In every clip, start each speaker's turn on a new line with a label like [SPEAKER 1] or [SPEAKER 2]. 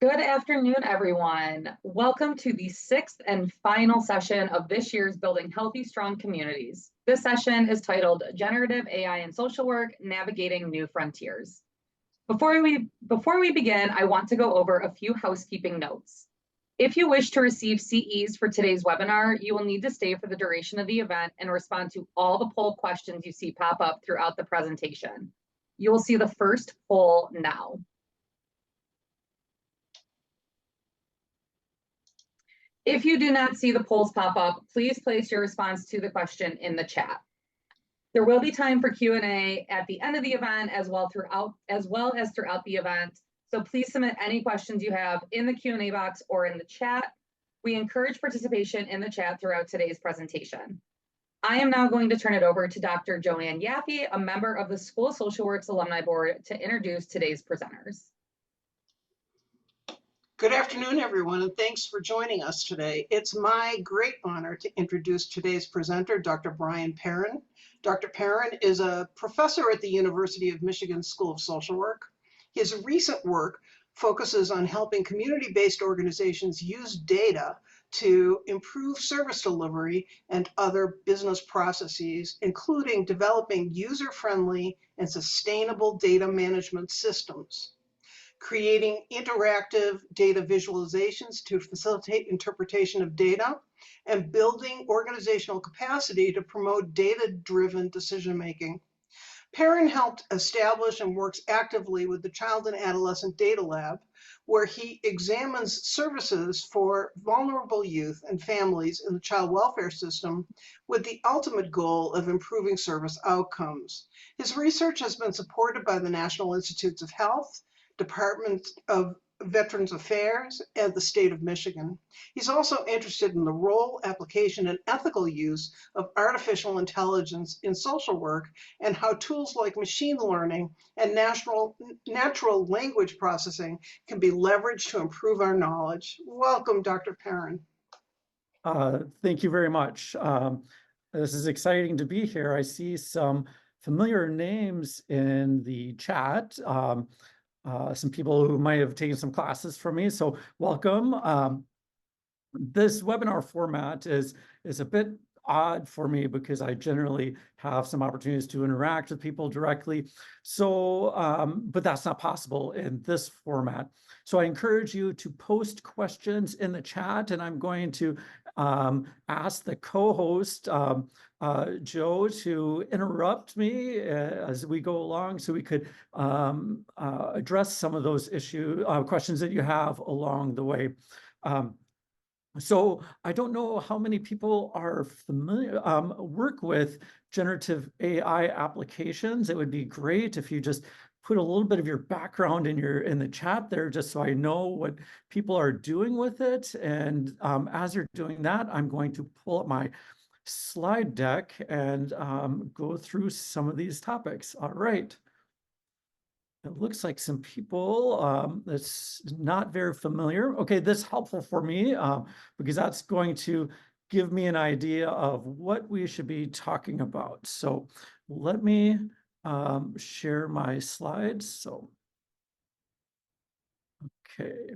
[SPEAKER 1] Good afternoon, everyone. Welcome to the sixth and final session of this year's Building Healthy, Strong Communities. This session is titled Generative AI and Social Work, Navigating New Frontiers. Before we begin, I want to go over a few housekeeping notes. If you wish to receive CEs for today's webinar, you will need to stay for the duration of the event and respond to all the poll questions you see pop up throughout the presentation. You will see the first poll now. If you do not see the polls pop up, please place your response to the question in the chat. There will be time for Q&A at the end of the event as well as throughout the event. So please submit any questions you have in the Q&A box or in the chat. We encourage participation in the chat throughout today's presentation. I am now going to turn it over to Dr. Joanne Yaffe, a member of the School of Social Work's Alumni Board, to introduce today's presenters.
[SPEAKER 2] Good afternoon, everyone, and thanks for joining us today. It's my great honor to introduce today's presenter, Dr. Brian Perrin. Dr. Perrin is a professor at the University of Michigan School of Social Work. His recent work focuses on helping community-based organizations use data to improve service delivery and other business processes, including developing user-friendly and sustainable data management systems, creating interactive data visualizations to facilitate interpretation of data, and building organizational capacity to promote data-driven decision-making. Perrin helped establish and works actively with the Child and Adolescent Data Lab, where he examines services for vulnerable youth and families in the child welfare system with the ultimate goal of improving service outcomes. His research has been supported by the National Institutes of Health, Department of Veterans Affairs, and the state of Michigan. He's also interested in the role, application, and ethical use of artificial intelligence in social work and how tools like machine learning and natural language processing can be leveraged to improve our knowledge. Welcome, Dr. Perrin.
[SPEAKER 3] Thank you very much. This is exciting to be here. I see some familiar names in the chat. Some people who might have taken some classes from me, so welcome. This webinar format is a bit odd for me because I generally have some opportunities to interact with people directly. So, but that's not possible in this format. So I encourage you to post questions in the chat, and I'm going to ask the co-host, Joe, to interrupt me as we go along so we could address some of those questions that you have along the way. So I don't know how many people are familiar, work with generative AI applications. It would be great if you just put a little bit of your background in the chat there, just so I know what people are doing with it. And as you're doing that, I'm going to pull up my slide deck and go through some of these topics. All right. It looks like some people that's not very familiar. Okay, this is helpful for me because that's going to give me an idea of what we should be talking about. So let me share my slides. So, okay.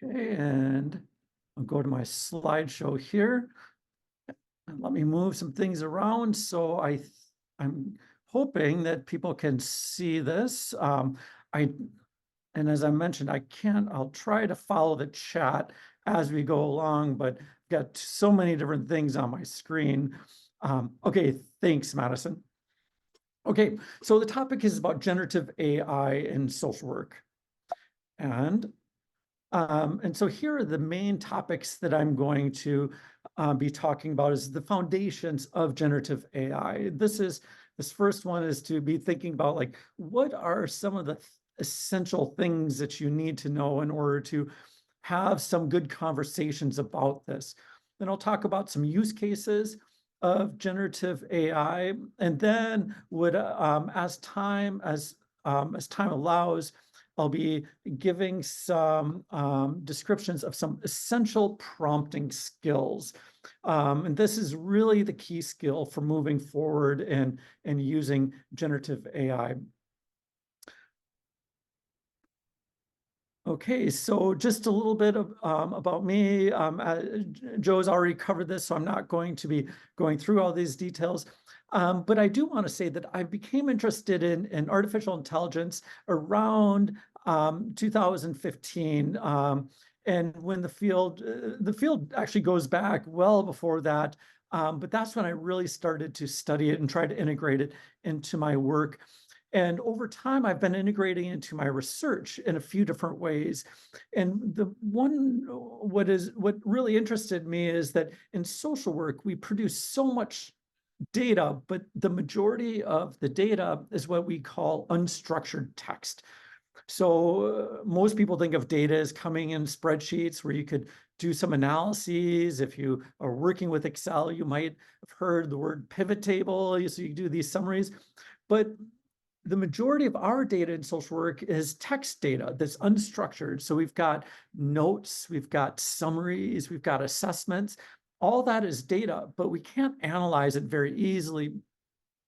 [SPEAKER 3] Okay, and I'll go to my slideshow here. And let me move some things around. So I'm hoping that people can see this. And as I mentioned, I'll try to follow the chat as we go along, but I've got so many different things on my screen. Okay, thanks, Madison. Okay, so the topic is about generative AI in social work. And so here are the main topics that I'm going to be talking about is the foundations of generative AI. This first one is to be thinking about like, what are some of the essential things that you need to know in order to have some good conversations about this. Then I'll talk about some use cases of generative AI, and then as time allows, I'll be giving some descriptions of some essential prompting skills. And this is really the key skill for moving forward and using generative AI. Okay, so just a little bit of about me. Joe's already covered this, so I'm not going to be going through all these details. But I do want to say that I became interested in artificial intelligence around 2015. And when the field actually goes back well before that. But that's when I really started to study it and try to integrate it into my work. And over time, I've been integrating into my research in a few different ways. And what really interested me is that in social work, we produce so much data, but the majority of the data is what we call unstructured text. So most people think of data as coming in spreadsheets where you could do some analyses. If you are working with Excel, you might have heard the word pivot table. So you do these summaries. But the majority of our data in social work is text data that's unstructured. So we've got notes, we've got summaries, we've got assessments. All that is data, but we can't analyze it very easily.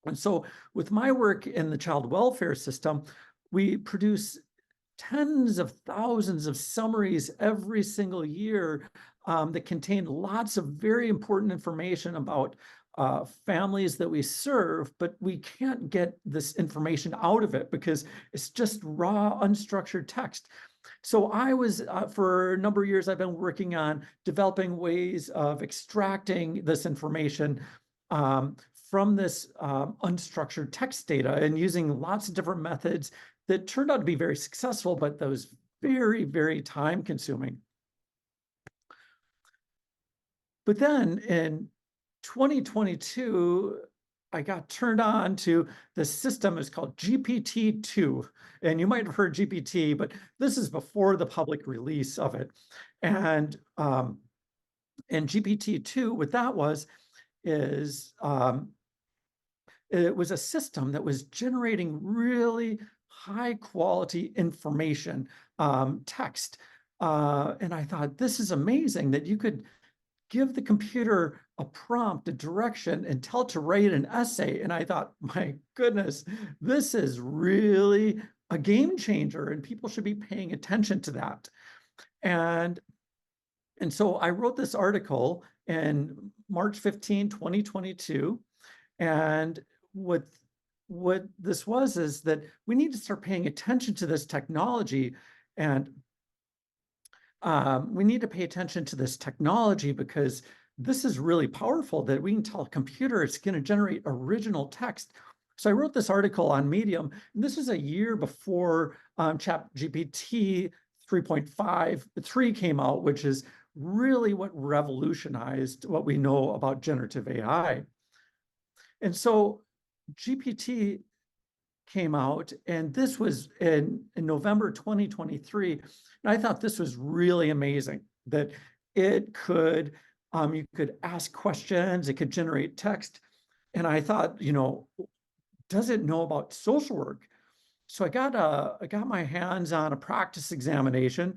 [SPEAKER 3] And so with my work in the child welfare system, we produce tens of thousands of summaries every single year that contain lots of very important information about families that we serve, but we can't get this information out of it because it's just raw, unstructured text. So I was, for a number of years, I've been working on developing ways of extracting this information from this unstructured text data and using lots of different methods that turned out to be very successful, but that was very, very time consuming. But then in 2022, I got turned on to the system is called GPT-2. And you might have heard GPT, but this is before the public release of it. And GPT-2, what that was, is it was a system that was generating really high quality information, text. And I thought, this is amazing that you could give the computer a prompt, a direction, and tell it to write an essay. And I thought, my goodness, this is really a game changer, and people should be paying attention to that. And so I wrote this article in March 15, 2022. And what this was is that we need to start paying attention to this technology, and we need to pay attention to this technology because this is really powerful that we can tell a computer it's going to generate original text. So I wrote this article on Medium, and this is a year before ChatGPT 3.5 came out, which is really what revolutionized what we know about generative AI. And so GPT came out, and this was in November 2023. And I thought this was really amazing that it could, you could ask questions, it could generate text. And I thought, you know, does it know about social work? So I got my hands on a practice examination,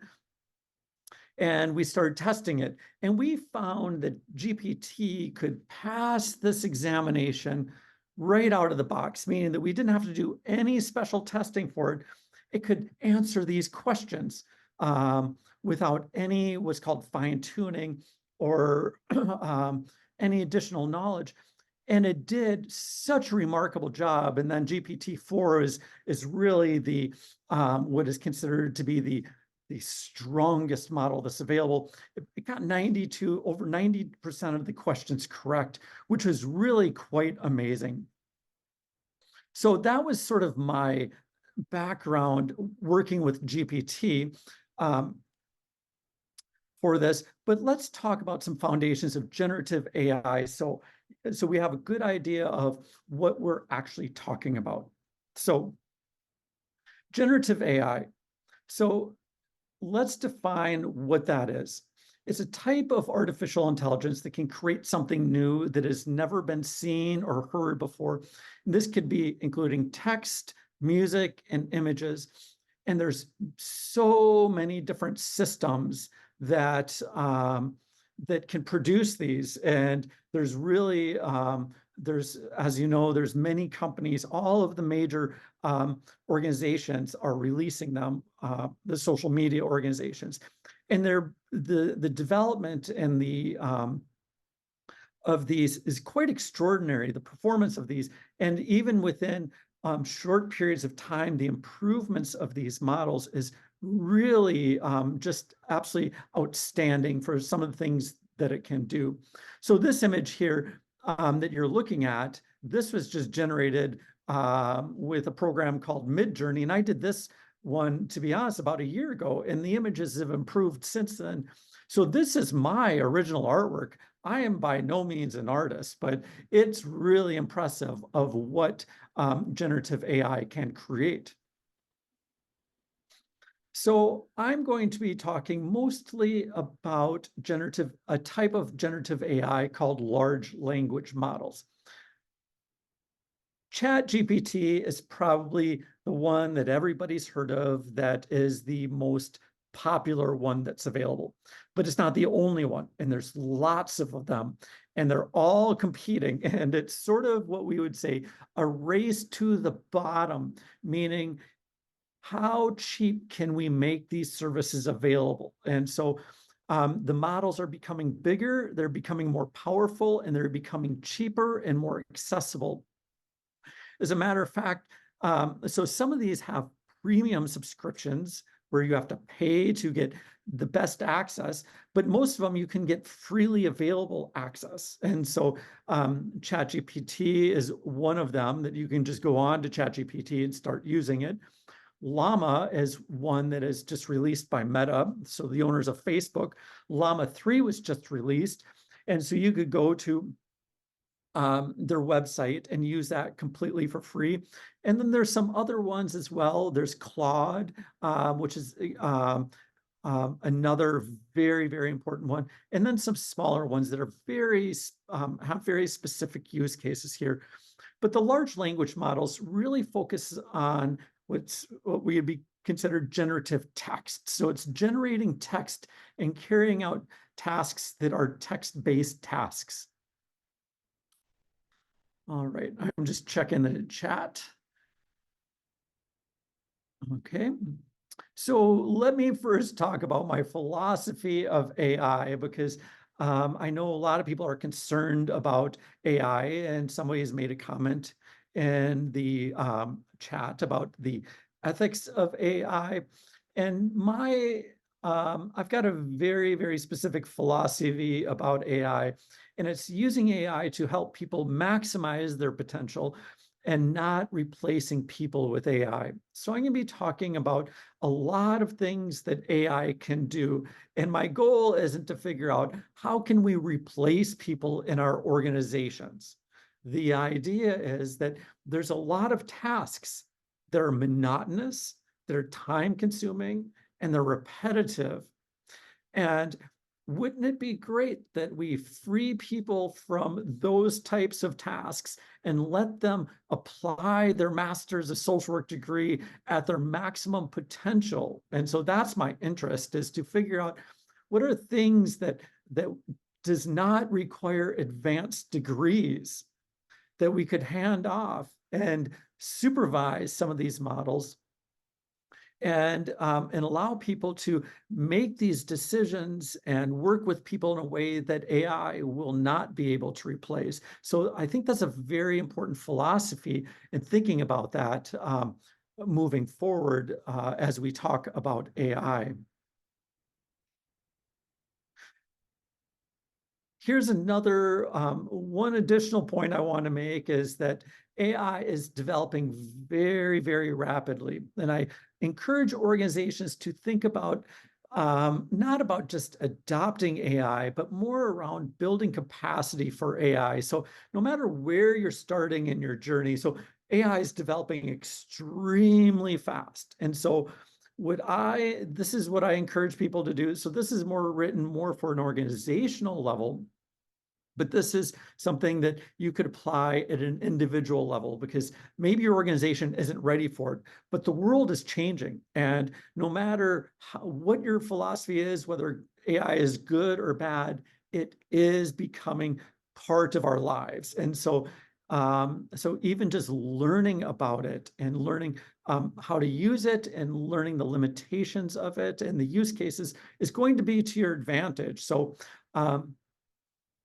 [SPEAKER 3] and we started testing it. And we found that GPT could pass this examination right out of the box, meaning that we didn't have to do any special testing for it. It could answer these questions without any what's called fine tuning or any additional knowledge. And it did such a remarkable job. And then GPT-4 is really the what is considered to be the strongest model that's available. It got over 90% of the questions correct, which was really quite amazing. So that was sort of my background working with GPT for this. But let's talk about some foundations of generative AI. So we have a good idea of what we're actually talking about. So generative AI. So let's define what that is. It's a type of artificial intelligence that can create something new that has never been seen or heard before. And this could be including text, music, and images. And there's so many different systems that that can produce these. And there's really, as you know, there's many companies, all of the major organizations are releasing them, the social media organizations, and the development and the of these is quite extraordinary, the performance of these. And even within short periods of time, the improvements of these models is really just absolutely outstanding for some of the things that it can do. So this image here that you're looking at, this was just generated with a program called Midjourney. And I did this one, to be honest, about a year ago, and the images have improved since then. So this is my original artwork. I am by no means an artist, but it's really impressive of what generative AI can create. So I'm going to be talking mostly about a type of generative AI called large language models. ChatGPT is probably the one that everybody's heard of that is the most popular one that's available, but it's not the only one. And there's lots of them, and they're all competing. And it's sort of what we would say a race to the bottom, meaning how cheap can we make these services available? And so the models are becoming bigger, they're becoming more powerful, and they're becoming cheaper and more accessible. As a matter of fact, so some of these have premium subscriptions where you have to pay to get the best access, but most of them you can get freely available access. And so ChatGPT is one of them that you can just go on to ChatGPT and start using it. Llama is one that is just released by Meta, so the owners of Facebook. Llama 3 was just released, and so you could go to their website and use that completely for free. And then there's some other ones as well. There's Claude, which is another very, very important one. And then some smaller ones that are have very specific use cases here. But the large language models really focus on what we would be considered generative text. So it's generating text and carrying out tasks that are text-based tasks. All right, I'm just checking the chat. Okay, so let me first talk about my philosophy of AI, because I know a lot of people are concerned about AI, and somebody has made a comment in the chat about the ethics of AI. And I've got a very, very specific philosophy about AI, and it's using AI to help people maximize their potential and not replacing people with AI. So I'm going to be talking about a lot of things that AI can do. And my goal isn't to figure out how can we replace people in our organizations. The idea is that there's a lot of tasks that are monotonous, that are time consuming, and they're repetitive. And wouldn't it be great that we free people from those types of tasks and let them apply their master's of social work degree at their maximum potential? And so that's my interest, is to figure out what are things that does not require advanced degrees that we could hand off and supervise some of these models and allow people to make these decisions and work with people in a way that AI will not be able to replace. So I think that's a very important philosophy in thinking about that moving forward as we talk about AI. Here's another one additional point I want to make is that AI is developing very, very rapidly. And I encourage organizations to think about not about just adopting AI, but more around building capacity for AI. So no matter where you're starting in your journey, so AI is developing extremely fast. And so this is what I encourage people to do. So this is written more for an organizational level, but this is something that you could apply at an individual level, because maybe your organization isn't ready for it, but the world is changing. And no matter what your philosophy is, whether AI is good or bad, it is becoming part of our lives. And so So even just learning about it and learning how to use it and learning the limitations of it and the use cases is going to be to your advantage. So,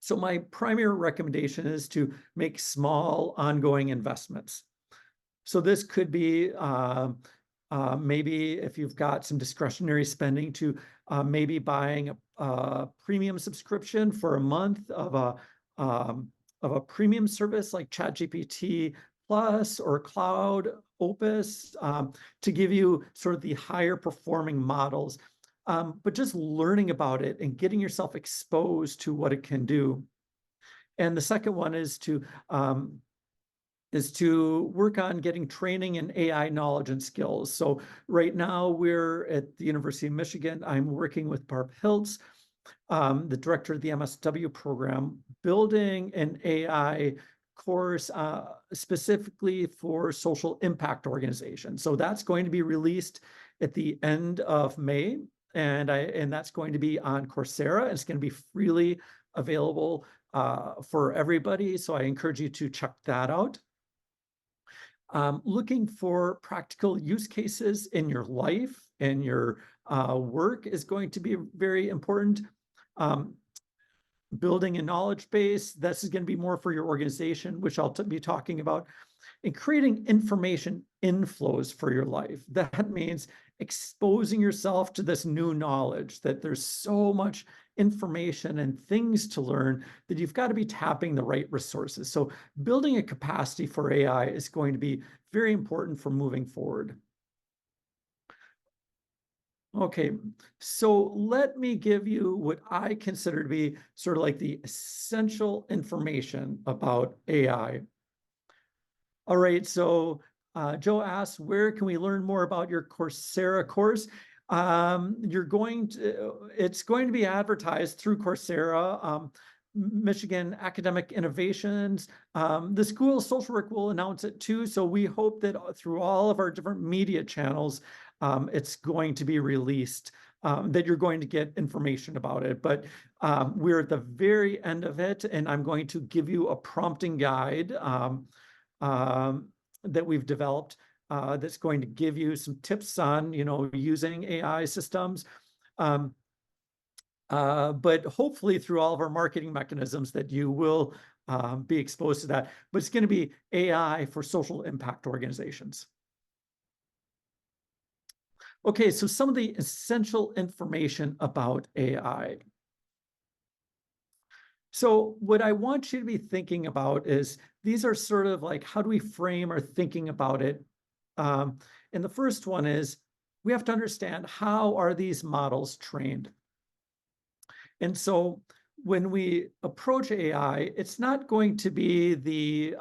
[SPEAKER 3] so my primary recommendation is to make small ongoing investments. So this could be maybe if you've got some discretionary spending to maybe buying a premium subscription for a month of a premium service like ChatGPT Plus or Cloud Opus to give you sort of the higher performing models. But just learning about it and getting yourself exposed to what it can do. And the second one is to work on getting training in AI knowledge and skills. So right now we're at the University of Michigan. I'm working with Barb Hiltz, the director of the MSW program, building an AI course specifically for social impact organizations. So that's going to be released at the end of May, and that's going to be on Coursera. It's going to be freely available for everybody. So I encourage you to check that out. Looking for practical use cases in your life and your work is going to be very important. Building a knowledge base, this is going to be more for your organization, which I'll be talking about, and creating information inflows for your life. That means exposing yourself to this new knowledge, that there's so much information and things to learn that you've got to be tapping the right resources. So building a capacity for AI is going to be very important for moving forward. Okay, so let me give you what I consider to be sort of like the essential information about AI. All right, so Joe asks, where can we learn more about your Coursera course? It's going to be advertised through Coursera, Michigan Academic Innovations. The School of Social Work will announce it too. So we hope that through all of our different media channels, it's going to be released, that you're going to get information about it. But we're at the very end of it, and I'm going to give you a prompting guide that we've developed that's going to give you some tips on, using AI systems. But hopefully through all of our marketing mechanisms that you will be exposed to that. But it's going to be AI for social impact organizations. Okay, so some of the essential information about AI. So what I want you to be thinking about is these are sort of like, how do we frame our thinking about it? And the first one is we have to understand, how are these models trained? And so when we approach AI, it's not going to be the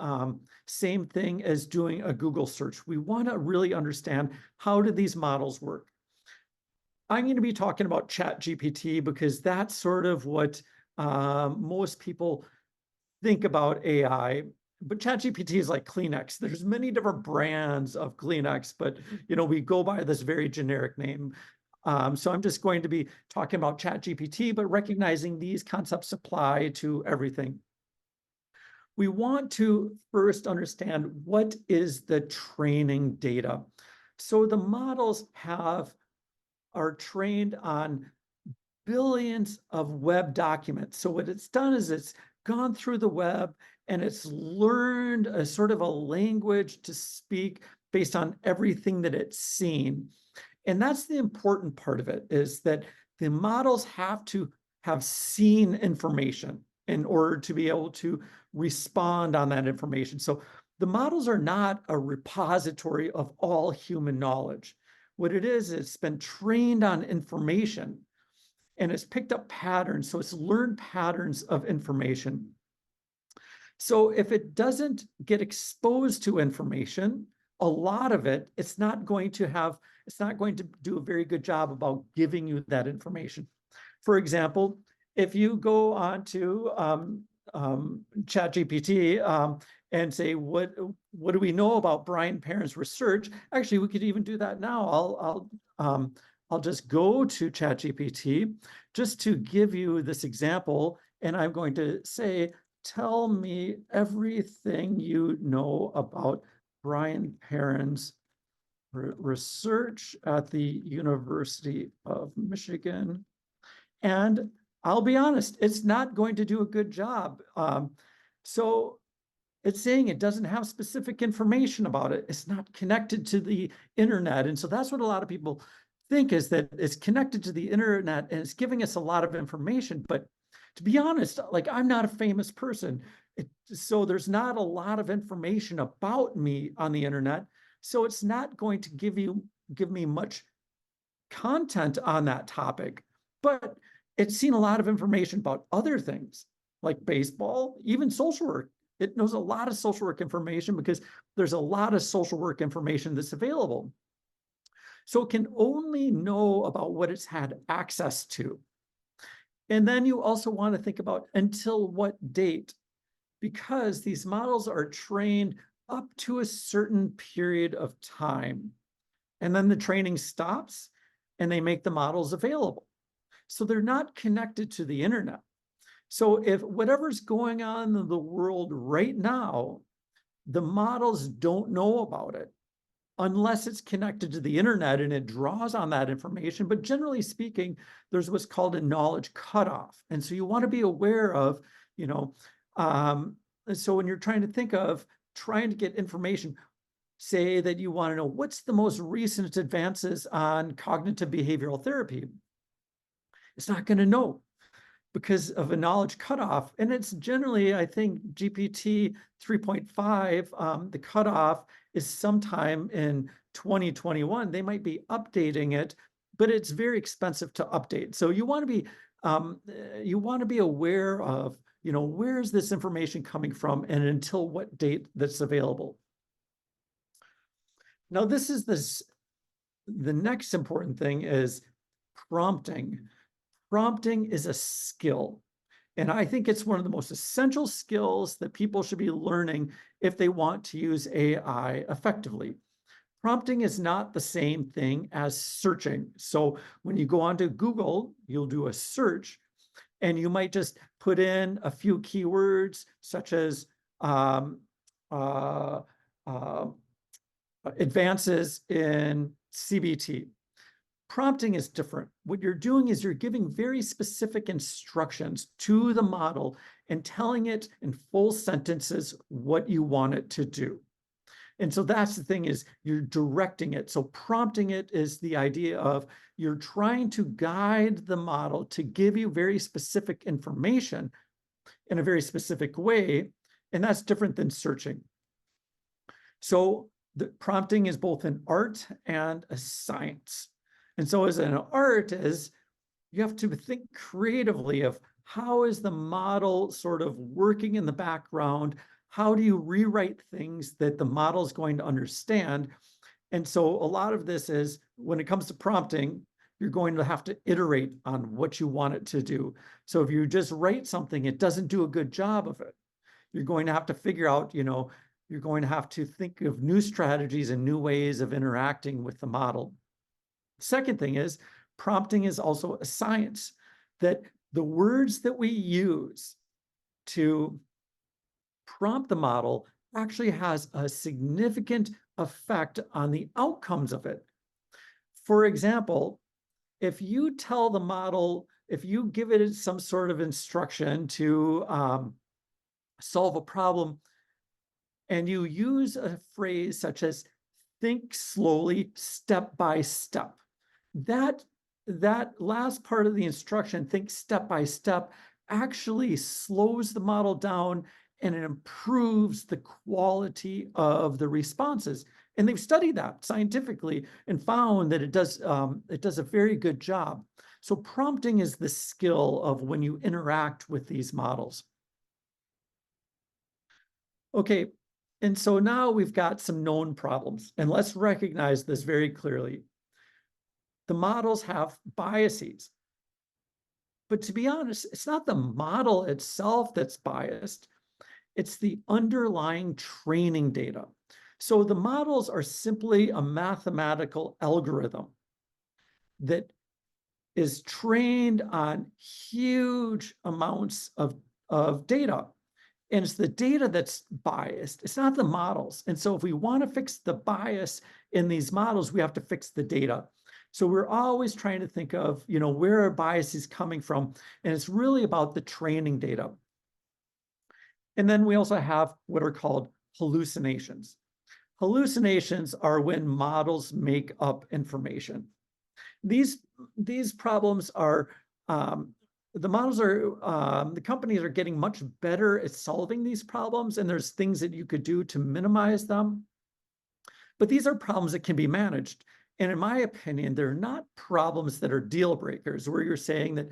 [SPEAKER 3] same thing as doing a Google search. We want to really understand, how do these models work? I'm going to be talking about ChatGPT because that's sort of what most people think about AI. But ChatGPT is like Kleenex. There's many different brands of Kleenex, but we go by this very generic name. So I'm just going to be talking about ChatGPT, but recognizing these concepts apply to everything. We want to first understand, what is the training data? So the models are trained on billions of web documents. So what it's done is it's gone through the web and it's learned a sort of a language to speak based on everything that it's seen. And that's the important part of it, is that the models have to have seen information in order to be able to respond on that information. So the models are not a repository of all human knowledge. What it is, it's been trained on information and it's picked up patterns. So it's learned patterns of information. So if it doesn't get exposed to information, a lot of it, it's not going to do a very good job about giving you that information. For example, if you go on to ChatGPT and say, what do we know about Brian Perrin's research? Actually, we could even do that now. I'll just go to ChatGPT just to give you this example, and I'm going to say, tell me everything you know about Brian Perrin's research at the University of Michigan. And I'll be honest, it's not going to do a good job. So it's saying it doesn't have specific information about it. It's not connected to the internet. And so that's what a lot of people think, is that it's connected to the internet and it's giving us a lot of information. But to be honest, like, I'm not a famous person. So there's not a lot of information about me on the internet. So it's not going to give me much content on that topic. But it's seen a lot of information about other things like baseball, even social work. It knows a lot of social work information because there's a lot of social work information that's available. So it can only know about what it's had access to. And then you also want to think about until what date, because these models are trained up to a certain period of time. And then the training stops and they make the models available. So they're not connected to the internet. So if whatever's going on in the world right now, the models don't know about it unless it's connected to the internet and it draws on that information. But generally speaking, there's what's called a knowledge cutoff. And so you want to be aware of, so when you're trying to think of trying to get information, say that you want to know what's the most recent advances on cognitive behavioral therapy. It's not going to know because of a knowledge cutoff. And it's generally, I think, GPT 3.5, the cutoff is sometime in 2021. They might be updating it, but it's very expensive to update. So you want to be aware of, where's this information coming from and until what date that's available. Now, the next important thing is prompting. Prompting is a skill. And I think it's one of the most essential skills that people should be learning if they want to use AI effectively. Prompting is not the same thing as searching. So when you go onto Google, you'll do a search and you might just put in a few keywords such as advances in CBT. Prompting is different. What you're doing is you're giving very specific instructions to the model and telling it in full sentences what you want it to do. And so that's the thing, is you're directing it. So prompting it is the idea of you're trying to guide the model to give you very specific information in a very specific way. And that's different than searching. So the prompting is both an art and a science. And so as an art is, you have to think creatively of how is the model sort of working in the background? How do you rewrite things that the model is going to understand? And so a lot of this is, when it comes to prompting, you're going to have to iterate on what you want it to do. So if you just write something, it doesn't do a good job of it. You're going to have to figure out, you're going to have to think of new strategies and new ways of interacting with the model. Second thing is, prompting is also a science, that the words that we use to prompt the model actually has a significant effect on the outcomes of it. For example, if you tell the model, if you give it some sort of instruction to solve a problem, and you use a phrase such as think slowly, step by step, that last part of the instruction, think step by step, actually slows the model down and it improves the quality of the responses. And they've studied that scientifically and found that it does a very good job. So prompting is the skill of when you interact with these models. Okay, and so now we've got some known problems, and let's recognize this very clearly. The models have biases. But to be honest, it's not the model itself that's biased. It's the underlying training data. So the models are simply a mathematical algorithm that is trained on huge amounts of data. And it's the data that's biased. It's not the models. And so if we want to fix the bias in these models, we have to fix the data. So we're always trying to think of, where our bias is coming from. And it's really about the training data. And then we also have what are called hallucinations. Hallucinations are when models make up information. These problems are, the models are, the companies are getting much better at solving these problems, and there's things that you could do to minimize them. But these are problems that can be managed. And in my opinion, they're not problems that are deal breakers, where you're saying that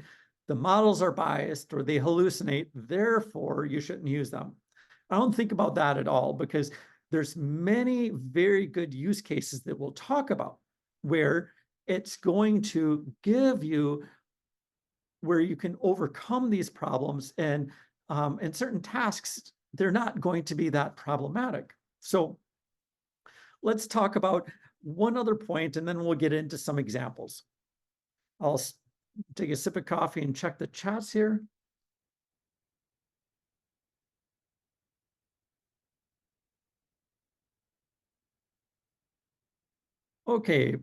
[SPEAKER 3] the models are biased or they hallucinate, therefore you shouldn't use them. I don't think about that at all, because there's many very good use cases that we'll talk about where it's going to give you where you can overcome these problems, and in certain tasks, they're not going to be that problematic. So let's talk about one other point, and then we'll get into some examples. I'll take a sip of coffee and check the chats here. Okay.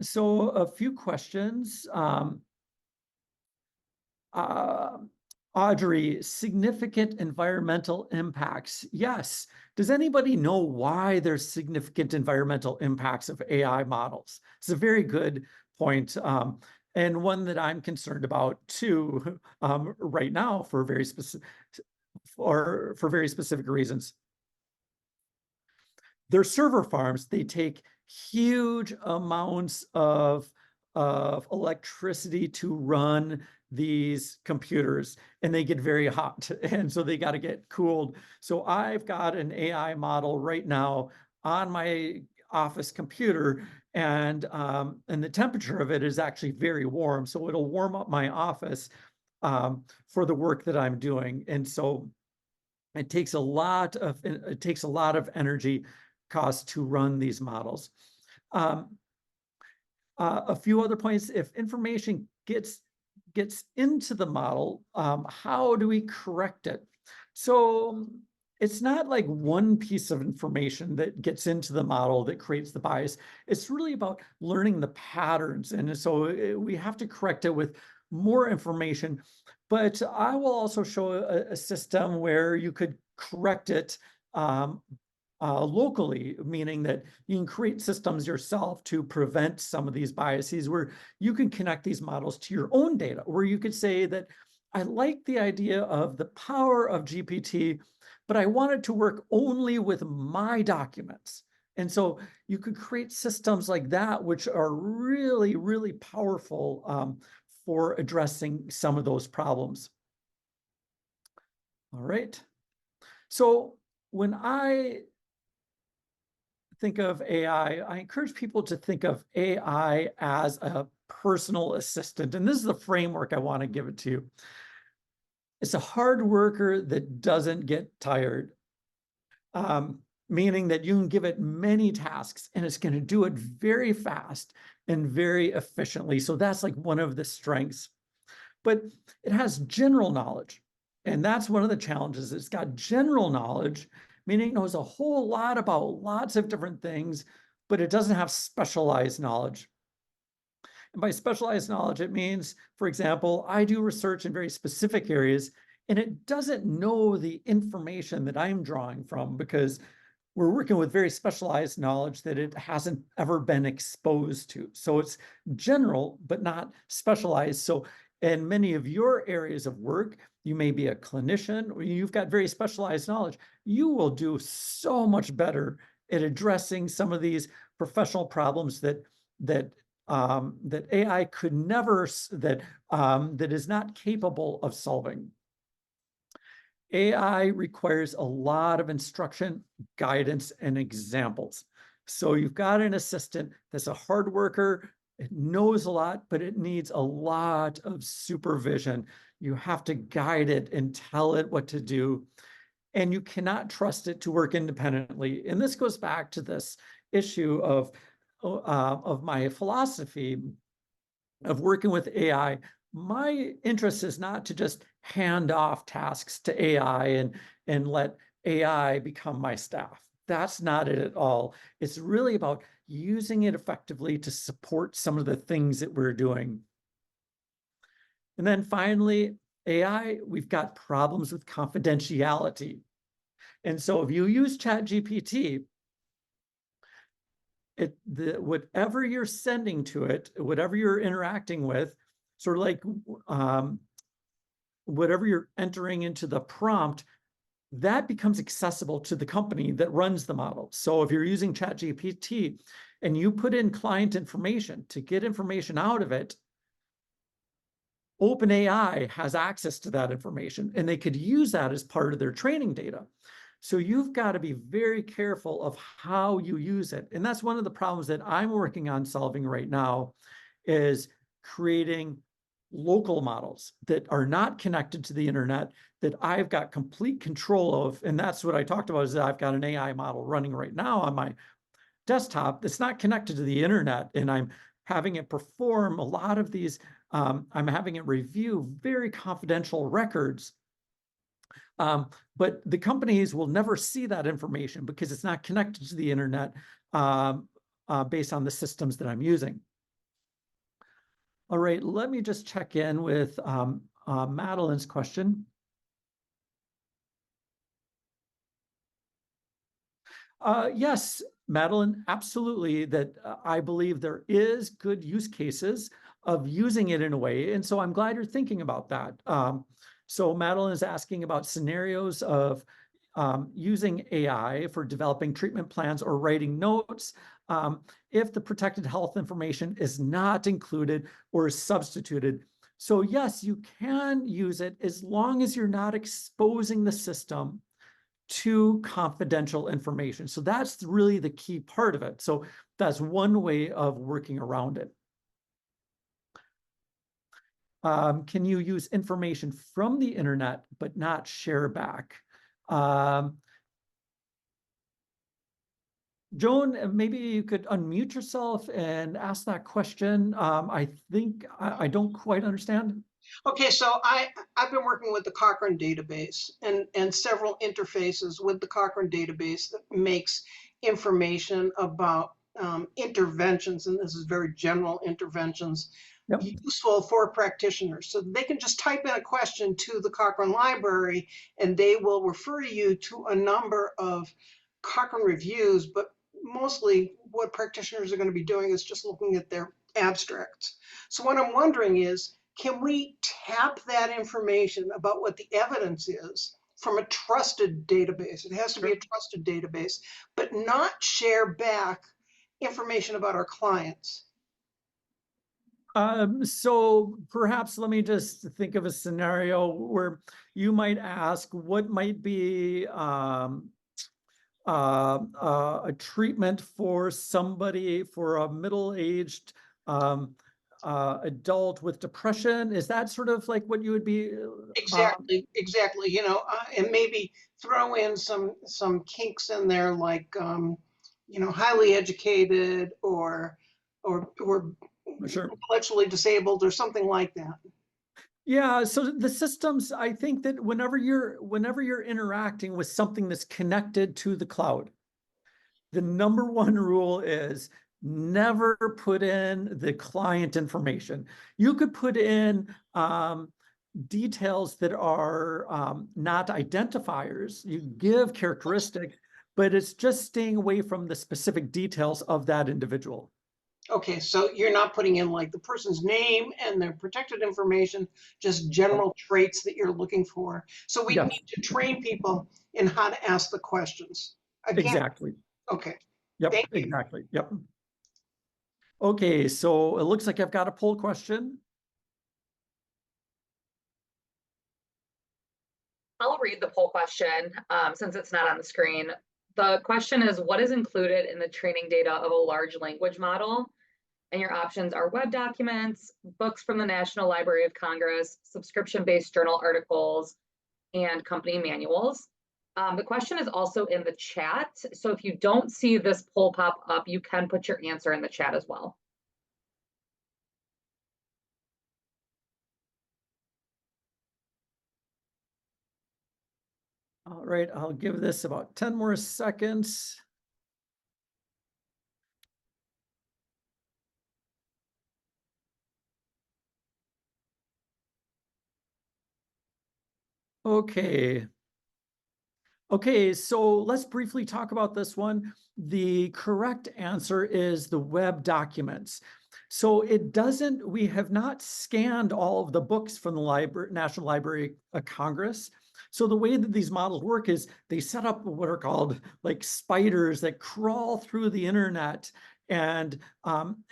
[SPEAKER 3] So a few questions. Audrey, significant environmental impacts. Yes. Does anybody know why there's significant environmental impacts of AI models? It's a very good point, and one that I'm concerned about too, right now for very specific reasons. They're server farms. They take huge amounts of electricity to run these computers, and they get very hot, and so they got to get cooled. So I've got an AI model right now on my office computer, and the temperature of it is actually very warm, so it'll warm up my office for the work that I'm doing. And so it takes a lot of energy cost to run these models. A few other points: if information gets into the model, how do we correct it? So it's not like one piece of information that gets into the model that creates the bias. It's really about learning the patterns. And so we have to correct it with more information. But I will also show a system where you could correct it locally, meaning that you can create systems yourself to prevent some of these biases, where you can connect these models to your own data, where you could say that I like the idea of the power of GPT, but I want it to work only with my documents. And so you could create systems like that, which are really, really powerful for addressing some of those problems. All right. So when I think of AI, I encourage people to think of AI as a personal assistant. And this is the framework I want to give it to you. It's a hard worker that doesn't get tired, meaning that you can give it many tasks and it's going to do it very fast and very efficiently. So that's like one of the strengths. But it has general knowledge. And that's one of the challenges. It's got general knowledge, meaning it knows a whole lot about lots of different things, but it doesn't have specialized knowledge. And by specialized knowledge, it means, for example, I do research in very specific areas, and it doesn't know the information that I'm drawing from, because we're working with very specialized knowledge that it hasn't ever been exposed to. So it's general, but not specialized. So in many of your areas of work, you may be a clinician, or you've got very specialized knowledge. You will do so much better at addressing some of these professional problems that AI could never, that is not capable of solving. AI requires a lot of instruction, guidance, and examples. So you've got an assistant that's a hard worker. It knows a lot, but it needs a lot of supervision. You have to guide it and tell it what to do, and you cannot trust it to work independently. And this goes back to this issue of my philosophy of working with AI. My interest is not to just hand off tasks to AI and let AI become my staff. That's not it at all. It's really about using it effectively to support some of the things that we're doing. And then finally, AI, we've got problems with confidentiality. And so if you use ChatGPT, whatever you're sending to it, whatever you're interacting with, sort of like whatever you're entering into the prompt, that becomes accessible to the company that runs the model. So if you're using ChatGPT and you put in client information to get information out of it, OpenAI has access to that information, and they could use that as part of their training data. So you've got to be very careful of how you use it. And that's one of the problems that I'm working on solving right now, is creating local models that are not connected to the internet, that I've got complete control of. And that's what I talked about, is that I've got an AI model running right now on my desktop that's not connected to the internet. And I'm having it perform a lot of these, I'm having it review very confidential records. But the companies will never see that information because it's not connected to the internet based on the systems that I'm using. All right, let me just check in with Madeline's question. Yes, Madeline, absolutely, that I believe there is good use cases of using it in a way. And so I'm glad you're thinking about that. So Madeline is asking about scenarios of using AI for developing treatment plans or writing notes if the protected health information is not included or is substituted. So yes, you can use it as long as you're not exposing the system to confidential information. So that's really the key part of it. So that's one way of working around it. Can you use information from the internet but not share back? Joan, maybe you could unmute yourself and ask that question. I think I don't quite understand.
[SPEAKER 2] Okay, so I've been working with the Cochrane database and several interfaces with the Cochrane database that makes information about interventions, and this is very general interventions,
[SPEAKER 3] Yep.
[SPEAKER 2] useful for practitioners. So they can just type in a question to the Cochrane library and they will refer you to a number of Cochrane reviews, but mostly what practitioners are going to be doing is just looking at their abstracts. So what I'm wondering is, can we tap that information about what the evidence is from a trusted database? It has to be a trusted database, but not share back information about our clients.
[SPEAKER 3] So perhaps let me just think of a scenario where you might ask what might be a treatment for somebody, for a middle-aged adult with depression. Is that sort of like what you would be?
[SPEAKER 2] Exactly. You know, and maybe throw in some kinks in there, like you know, highly educated or
[SPEAKER 3] Sure.
[SPEAKER 2] intellectually disabled or something like that.
[SPEAKER 3] Yeah, so the systems, I think that whenever you're interacting with something that's connected to the cloud, the number one rule is never put in the client information. You could put in details that are not identifiers. You give characteristics, but it's just staying away from the specific details of that individual.
[SPEAKER 2] Okay, so you're not putting in like the person's name and their protected information, just general traits that you're looking for. So we
[SPEAKER 3] Yes,
[SPEAKER 2] need to train people in how to ask the questions. Again,
[SPEAKER 3] exactly.
[SPEAKER 2] okay,
[SPEAKER 3] Yep,
[SPEAKER 2] thank you.
[SPEAKER 3] exactly. Yep. Okay, so it looks like I've got a poll question.
[SPEAKER 1] I'll read the poll question since it's not on the screen. The question is, what is included in the training data of a large language model? And your options are web documents, books from the National Library of Congress, subscription-based journal articles, and company manuals. The question is also in the chat. So if you don't see this poll pop up, you can put your answer in the chat as well.
[SPEAKER 3] All right, I'll give this about 10 more seconds. Okay. Okay, so let's briefly talk about this one. The correct answer is the web documents. So we have not scanned all of the books from the library, National Library of Congress. So the way that these models work is they set up what are called like spiders that crawl through the internet, and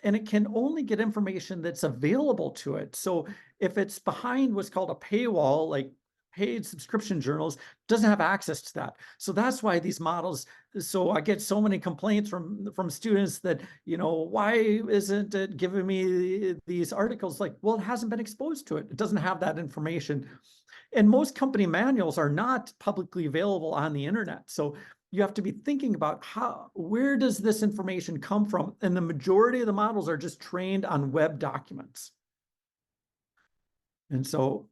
[SPEAKER 3] it can only get information that's available to it. So if it's behind what's called a paywall, like paid subscription journals, doesn't have access to that. So that's why these models, so I get so many complaints from students that, why isn't it giving me these articles? Like, well, it hasn't been exposed to it. It doesn't have that information. And most company manuals are not publicly available on the internet. So you have to be thinking about where does this information come from? And the majority of the models are just trained on web documents. And so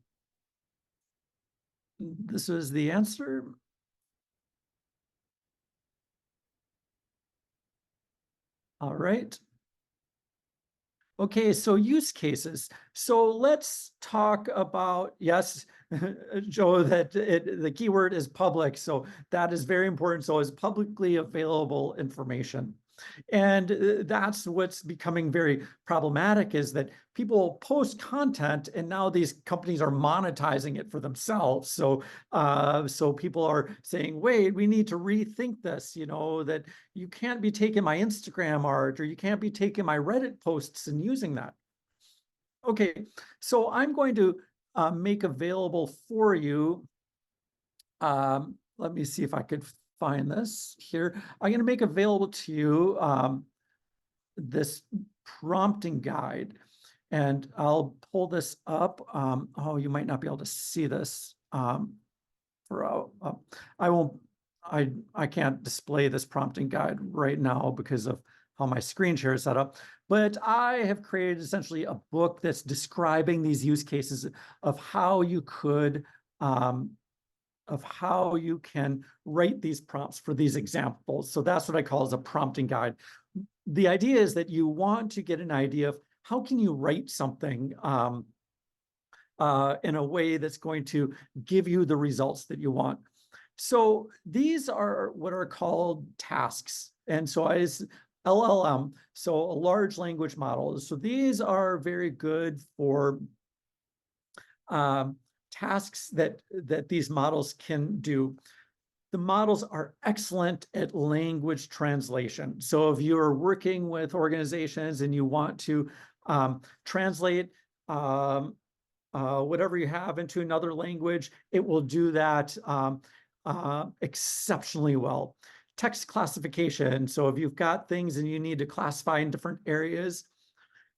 [SPEAKER 3] this is the answer. All right. Okay, so use cases. So let's talk about, yes, Joe, that the keyword is public. So that is very important. So it's publicly available information. And that's what's becoming very problematic, is that people post content and now these companies are monetizing it for themselves. So so people are saying, wait, we need to rethink this, that you can't be taking my Instagram art or you can't be taking my Reddit posts and using that. Okay, so I'm going to make available for you. Let me see if I could find this here. I'm going to make available to you this prompting guide, and I'll pull this up. Oh, you might not be able to see this. I won't. I can't display this prompting guide right now because of how my screen share is set up. But I have created essentially a book that's describing these use cases of how you could of how you can write these prompts for these examples. So that's what I call as a prompting guide. The idea is that you want to get an idea of how can you write something in a way that's going to give you the results that you want. So these are what are called tasks. And so LLM, so a large language model. So these are very good for tasks that these models can do. The models are excellent at language translation. So if you're working with organizations and you want to translate whatever you have into another language, it will do that exceptionally well. Text classification. So if you've got things and you need to classify in different areas.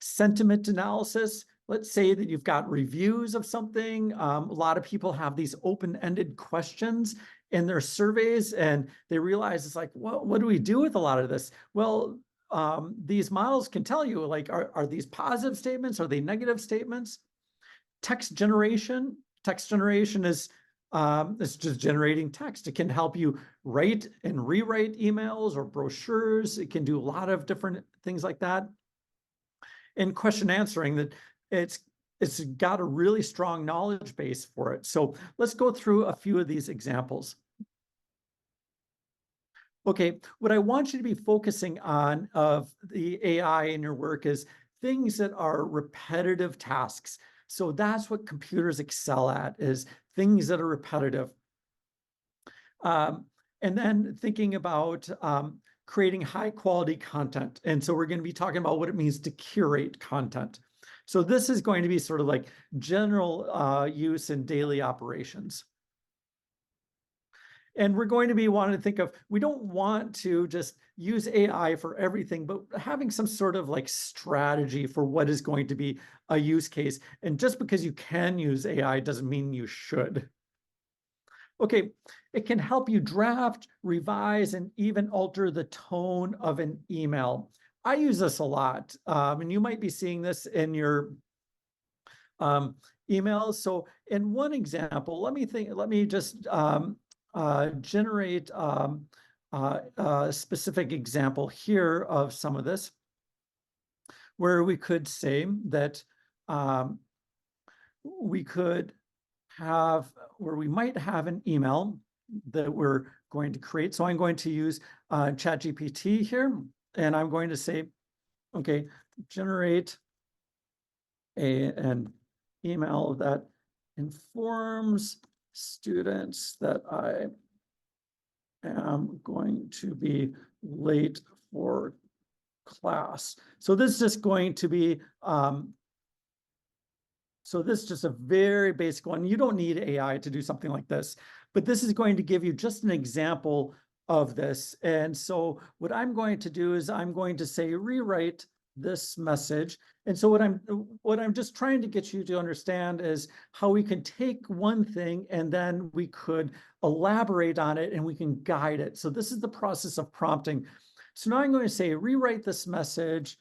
[SPEAKER 3] Sentiment analysis. Let's say that you've got reviews of something. A lot of people have these open-ended questions in their surveys, and they realize it's like, what do we do with a lot of this? Well, these models can tell you, like, are these positive statements? Are they negative statements? Text generation. Text generation is it's just generating text. It can help you write and rewrite emails or brochures. It can do a lot of different things like that. And question answering, that it's got a really strong knowledge base for it. So let's go through a few of these examples. Okay, what I want you to be focusing on of the AI in your work is things that are repetitive tasks. So that's what computers excel at, is things that are repetitive. And then thinking about creating high quality content. And so we're going to be talking about what it means to curate content. So this is going to be sort of like general use in daily operations. And we're going to be wanting to think of, we don't want to just use AI for everything, but having some sort of like strategy for what is going to be a use case. And just because you can use AI doesn't mean you should. Okay, it can help you draft, revise, and even alter the tone of an email. I use this a lot, and you might be seeing this in your emails. So in one example, let me just generate a specific example here of some of this, where we could say that we could have, where we might have an email that we're going to create. So I'm going to use ChatGPT here, and I'm going to say, okay, generate an email that informs students that I am going to be late for class. So this is just going to be, so this is just a very basic one. You don't need AI to do something like this, but this is going to give you just an example of this. And so what I'm going to do is I'm going to say, rewrite this message. And so what I'm just trying to get you to understand is how we can take one thing and then we could elaborate on it and we can guide it. So this is the process of prompting. So now I'm going to say, rewrite this message,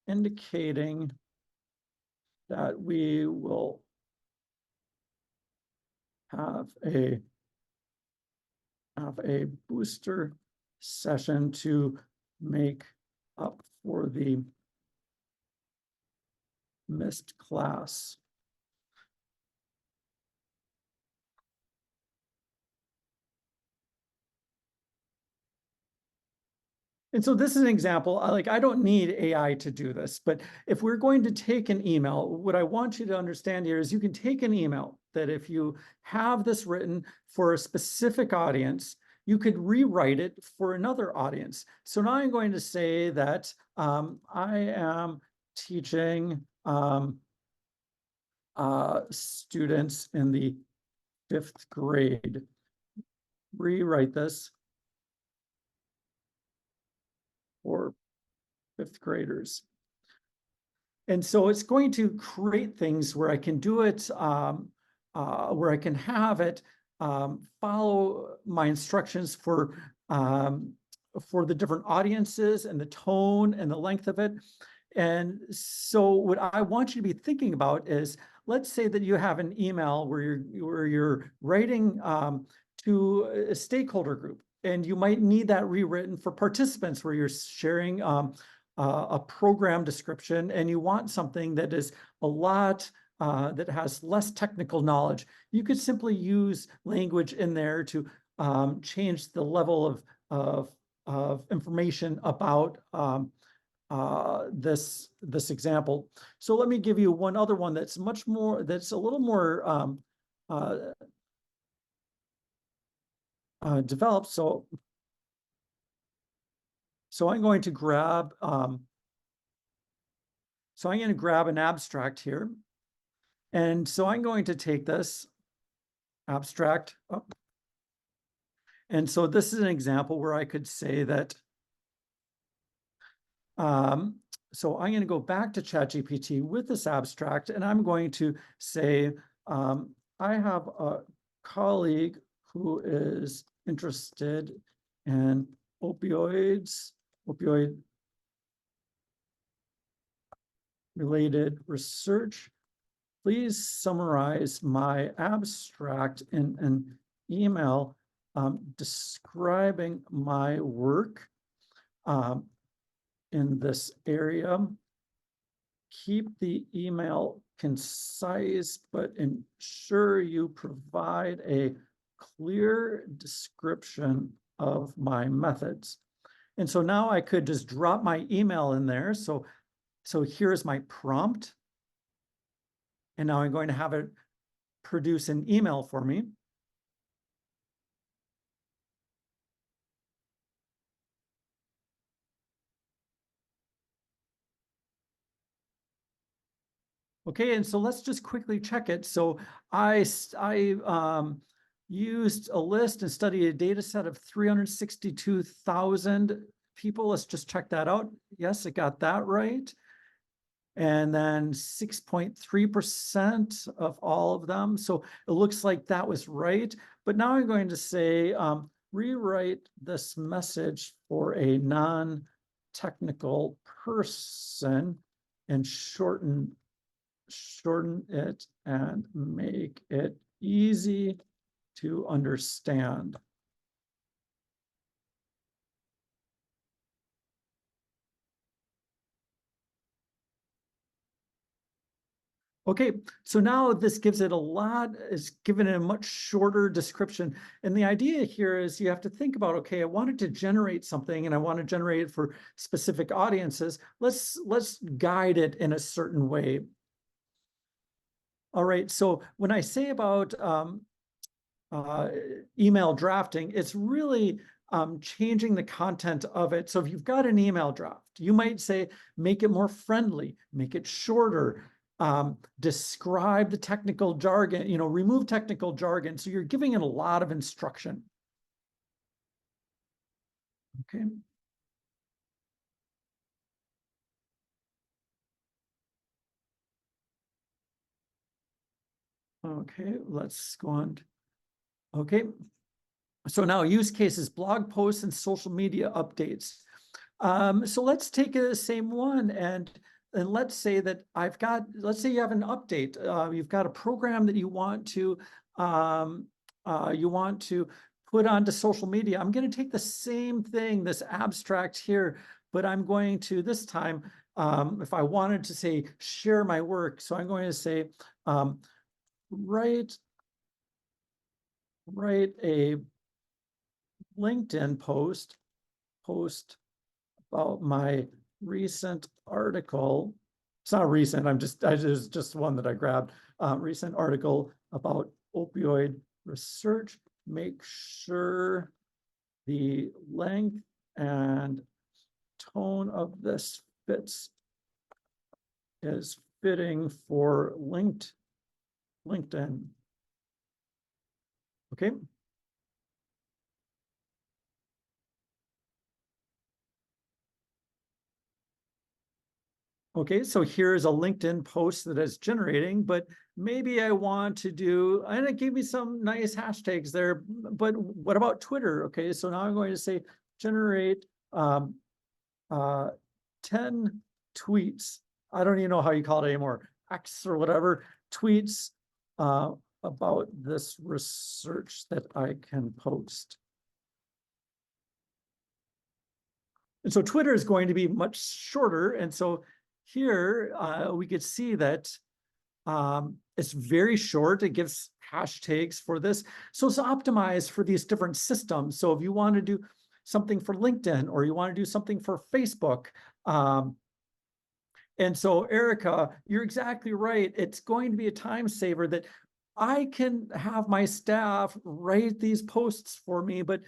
[SPEAKER 3] indicating that we will have a booster session to make up for the missed class. And so this is an example, like I don't need AI to do this, but if we're going to take an email, what I want you to understand here is you can take an email that if you have this written for a specific audience, you could rewrite it for another audience. So now I'm going to say that I am teaching students in the 5th grade. Rewrite this for 5th graders. And so it's going to create things where I can do it, where I can have it follow my instructions for the different audiences and the tone and the length of it. And so what I want you to be thinking about is, let's say that you have an email where you're writing to a stakeholder group, and you might need that rewritten for participants where you're sharing a program description, and you want something that is a lot that has less technical knowledge. You could simply use language in there to change the level of information about this example. So let me give you one other one that's much more, that's a little more developed. So I'm going to grab an abstract here. And so I'm going to take this abstract up. And so this is an example where I could say that, so I'm going to go back to ChatGPT with this abstract, and I'm going to say, I have a colleague who is interested in opioid related research. Please summarize my abstract in an email describing my work in this area. Keep the email concise, but ensure you provide a clear description of my methods. And so now I could just drop my email in there. So here's my prompt. And now I'm going to have it produce an email for me. Okay, and so let's just quickly check it. So I used a list and studied a data set of 362,000 people. Let's just check that out. Yes, it got that right. And then 6.3% of all of them. So it looks like that was right. But now I'm going to say, rewrite this message for a non-technical person and shorten it and make it easy to understand. Okay, so now this gives it is given a much shorter description. And the idea here is you have to think about, okay, I wanted to generate something and I want to generate it for specific audiences. Let's guide it in a certain way. All right, so when I say about email drafting, it's really changing the content of it. So if you've got an email draft, you might say, make it more friendly, make it shorter, describe the technical jargon, remove technical jargon. So you're giving it a lot of instruction. Okay. Okay, let's go on. Okay. So now use cases, blog posts and social media updates. So let's take the same one and let's say that let's say you have an update. You've got a program that you want to put onto social media. I'm going to take the same thing, this abstract here, but I'm going to this time, if I wanted to say share my work, so I'm going to say write a LinkedIn post about my recent article. It's not recent, there's just one that I grabbed. Recent article about opioid research. Make sure the length and tone of this is fitting for LinkedIn. Okay. Okay, so here's a LinkedIn post that is generating, but maybe I want to do, and it gave me some nice hashtags there, but what about Twitter? Okay, so now I'm going to say generate 10 tweets. I don't even know how you call it anymore, X or whatever, tweets about this research that I can post. And so Twitter is going to be much shorter. And so here we could see that it's very short. It gives hashtags for this. So it's optimized for these different systems. So if you want to do something for LinkedIn or you want to do something for Facebook. And so Erica, you're exactly right. It's going to be a time saver that I can have my staff write these posts for me, but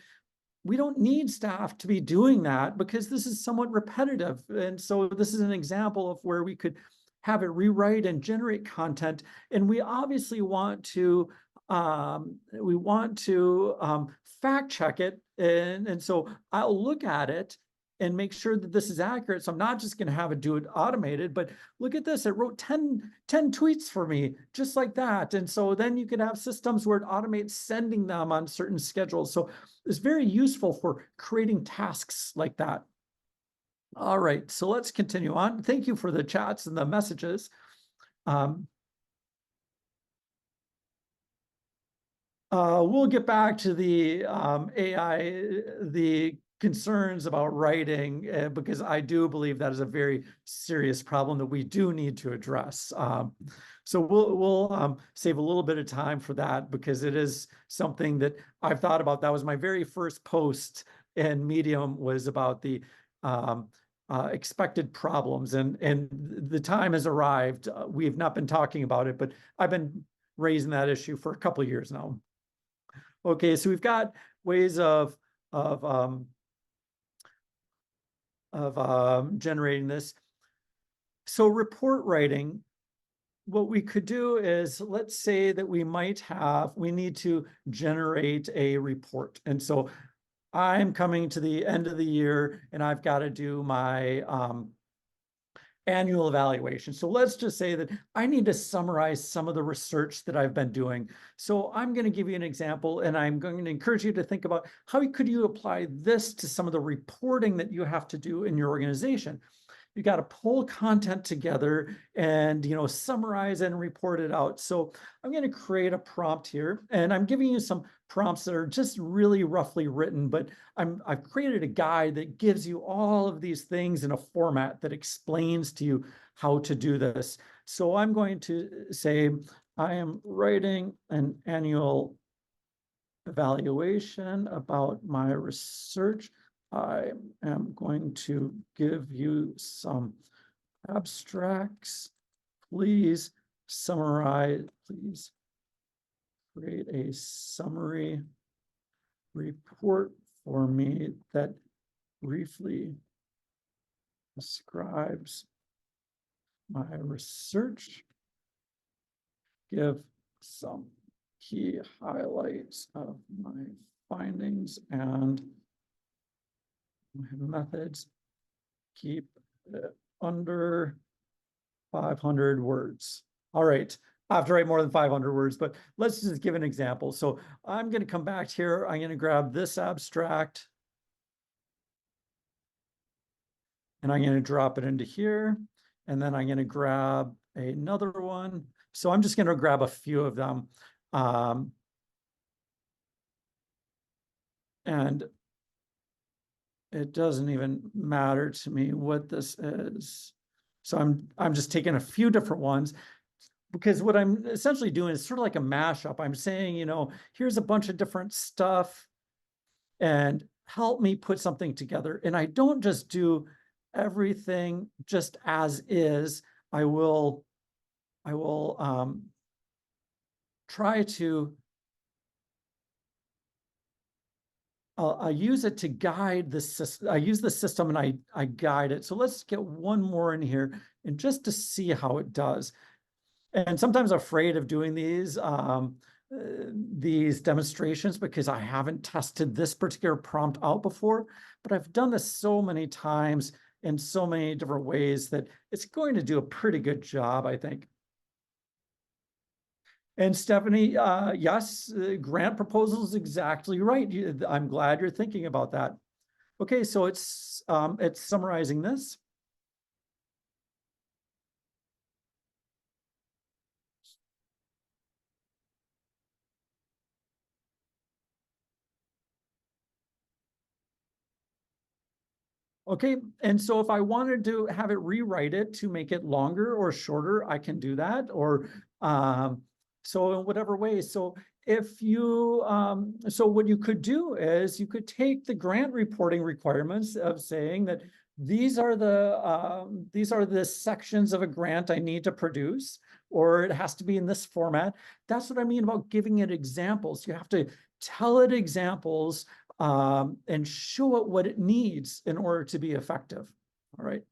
[SPEAKER 3] we don't need staff to be doing that because this is somewhat repetitive. And so this is an example of where we could have it rewrite and generate content. And we obviously want to fact check it. And so I'll look at it and make sure that this is accurate. So I'm not just going to have it do it automated, but look at this. It wrote 10 tweets for me, just like that. And so then you could have systems where it automates sending them on certain schedules. So it's very useful for creating tasks like that. All right, so let's continue on. Thank you for the chats and the messages. We'll get back to the AI, the concerns about writing, because I do believe that is a very serious problem that we do need to address. So we'll save a little bit of time for that because it is something that I've thought about. That was my very first post in Medium, was about the expected problems, and the time has arrived. We have not been talking about it, but I've been raising that issue for a couple of years now. Okay, so we've got ways of generating this. So report writing, what we could do is, let's say that we need to generate a report. And so I'm coming to the end of the year and I've got to do my annual evaluation. So let's just say that I need to summarize some of the research that I've been doing. So I'm going to give you an example, and I'm going to encourage you to think about how could you apply this to some of the reporting that you have to do in your organization. you got to pull content together and, summarize and report it out. So I'm going to create a prompt here, and I'm giving you some prompts that are just really roughly written, but I've created a guide that gives you all of these things in a format that explains to you how to do this. So I'm going to say, I am writing an annual evaluation about my research. I am going to give you some abstracts. Please summarize, please create a summary report for me that briefly describes my research. Give some key highlights of my findings and my methods. Keep it under 500 words. All right, I have to write more than 500 words, but let's just give an example. So I'm going to come back here. I'm going to grab this abstract and I'm going to drop it into here. And then I'm going to grab another one. So I'm just going to grab a few of them. And it doesn't even matter to me what this is. So I'm just taking a few different ones, because what I'm essentially doing is sort of like a mashup. I'm saying, here's a bunch of different stuff and help me put something together. And I don't just do everything just as is. I will try to I use it to guide the system. I use the system and I guide it. So let's get one more in here and just to see how it does. And sometimes I'm afraid of doing these demonstrations because I haven't tested this particular prompt out before, but I've done this so many times in so many different ways that it's going to do a pretty good job, I think. And Stephanie, yes, grant proposal is exactly right. I'm glad you're thinking about that. Okay, so it's summarizing this. Okay, and so if I wanted to have it rewrite it to make it longer or shorter, I can do that, or so in whatever way. So if you, so what you could do is you could take the grant reporting requirements of saying that these are the sections of a grant I need to produce, or it has to be in this format. That's what I mean about giving it examples. You have to tell it examples and show it what it needs in order to be effective. All right.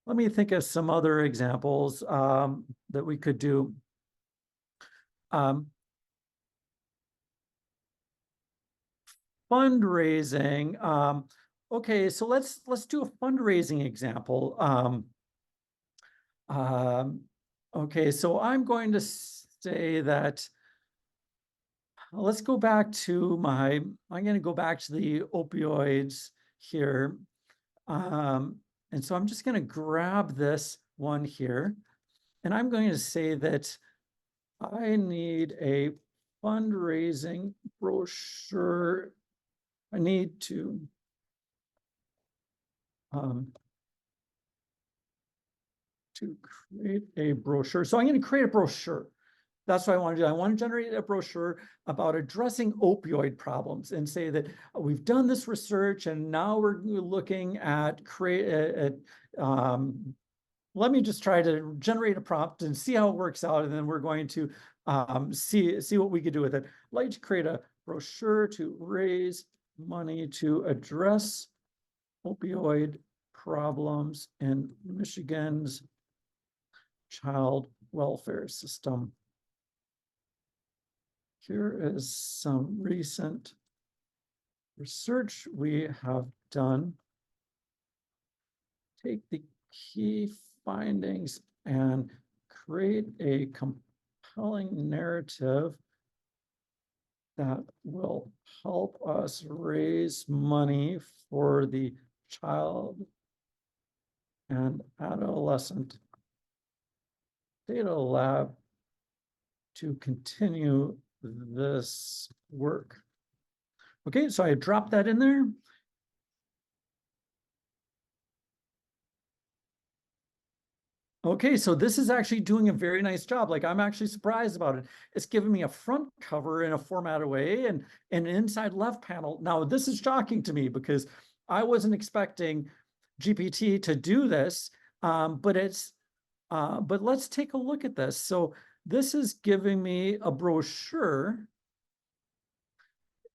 [SPEAKER 3] Let me think of some other examples that we could do. Fundraising. Okay, so let's do a fundraising example. Okay, so I'm going to say that let's go back to I'm going to go back to the opioids here. And so I'm just going to grab this one here, and I'm going to say that I need a fundraising brochure. I need to create a brochure. So I'm going to create a brochure. That's what I want to do. I want to generate a brochure about addressing opioid problems and say that we've done this research and now we're looking at let me just try to generate a prompt and see how it works out. And then we're going to see what we could do with it. I'd like to create a brochure to raise money to address opioid problems in Michigan's child welfare system. Here is some recent research we have done. Take the key findings and create a compelling narrative that will help us raise money for the child and adolescent data lab to continue this work. Okay, so I dropped that in there. Okay, so this is actually doing a very nice job. Like, I'm actually surprised about it. It's giving me a front cover in a formatted way and an inside left panel. Now, this is shocking to me because I wasn't expecting GPT to do this, but let's take a look at this. So this is giving me a brochure.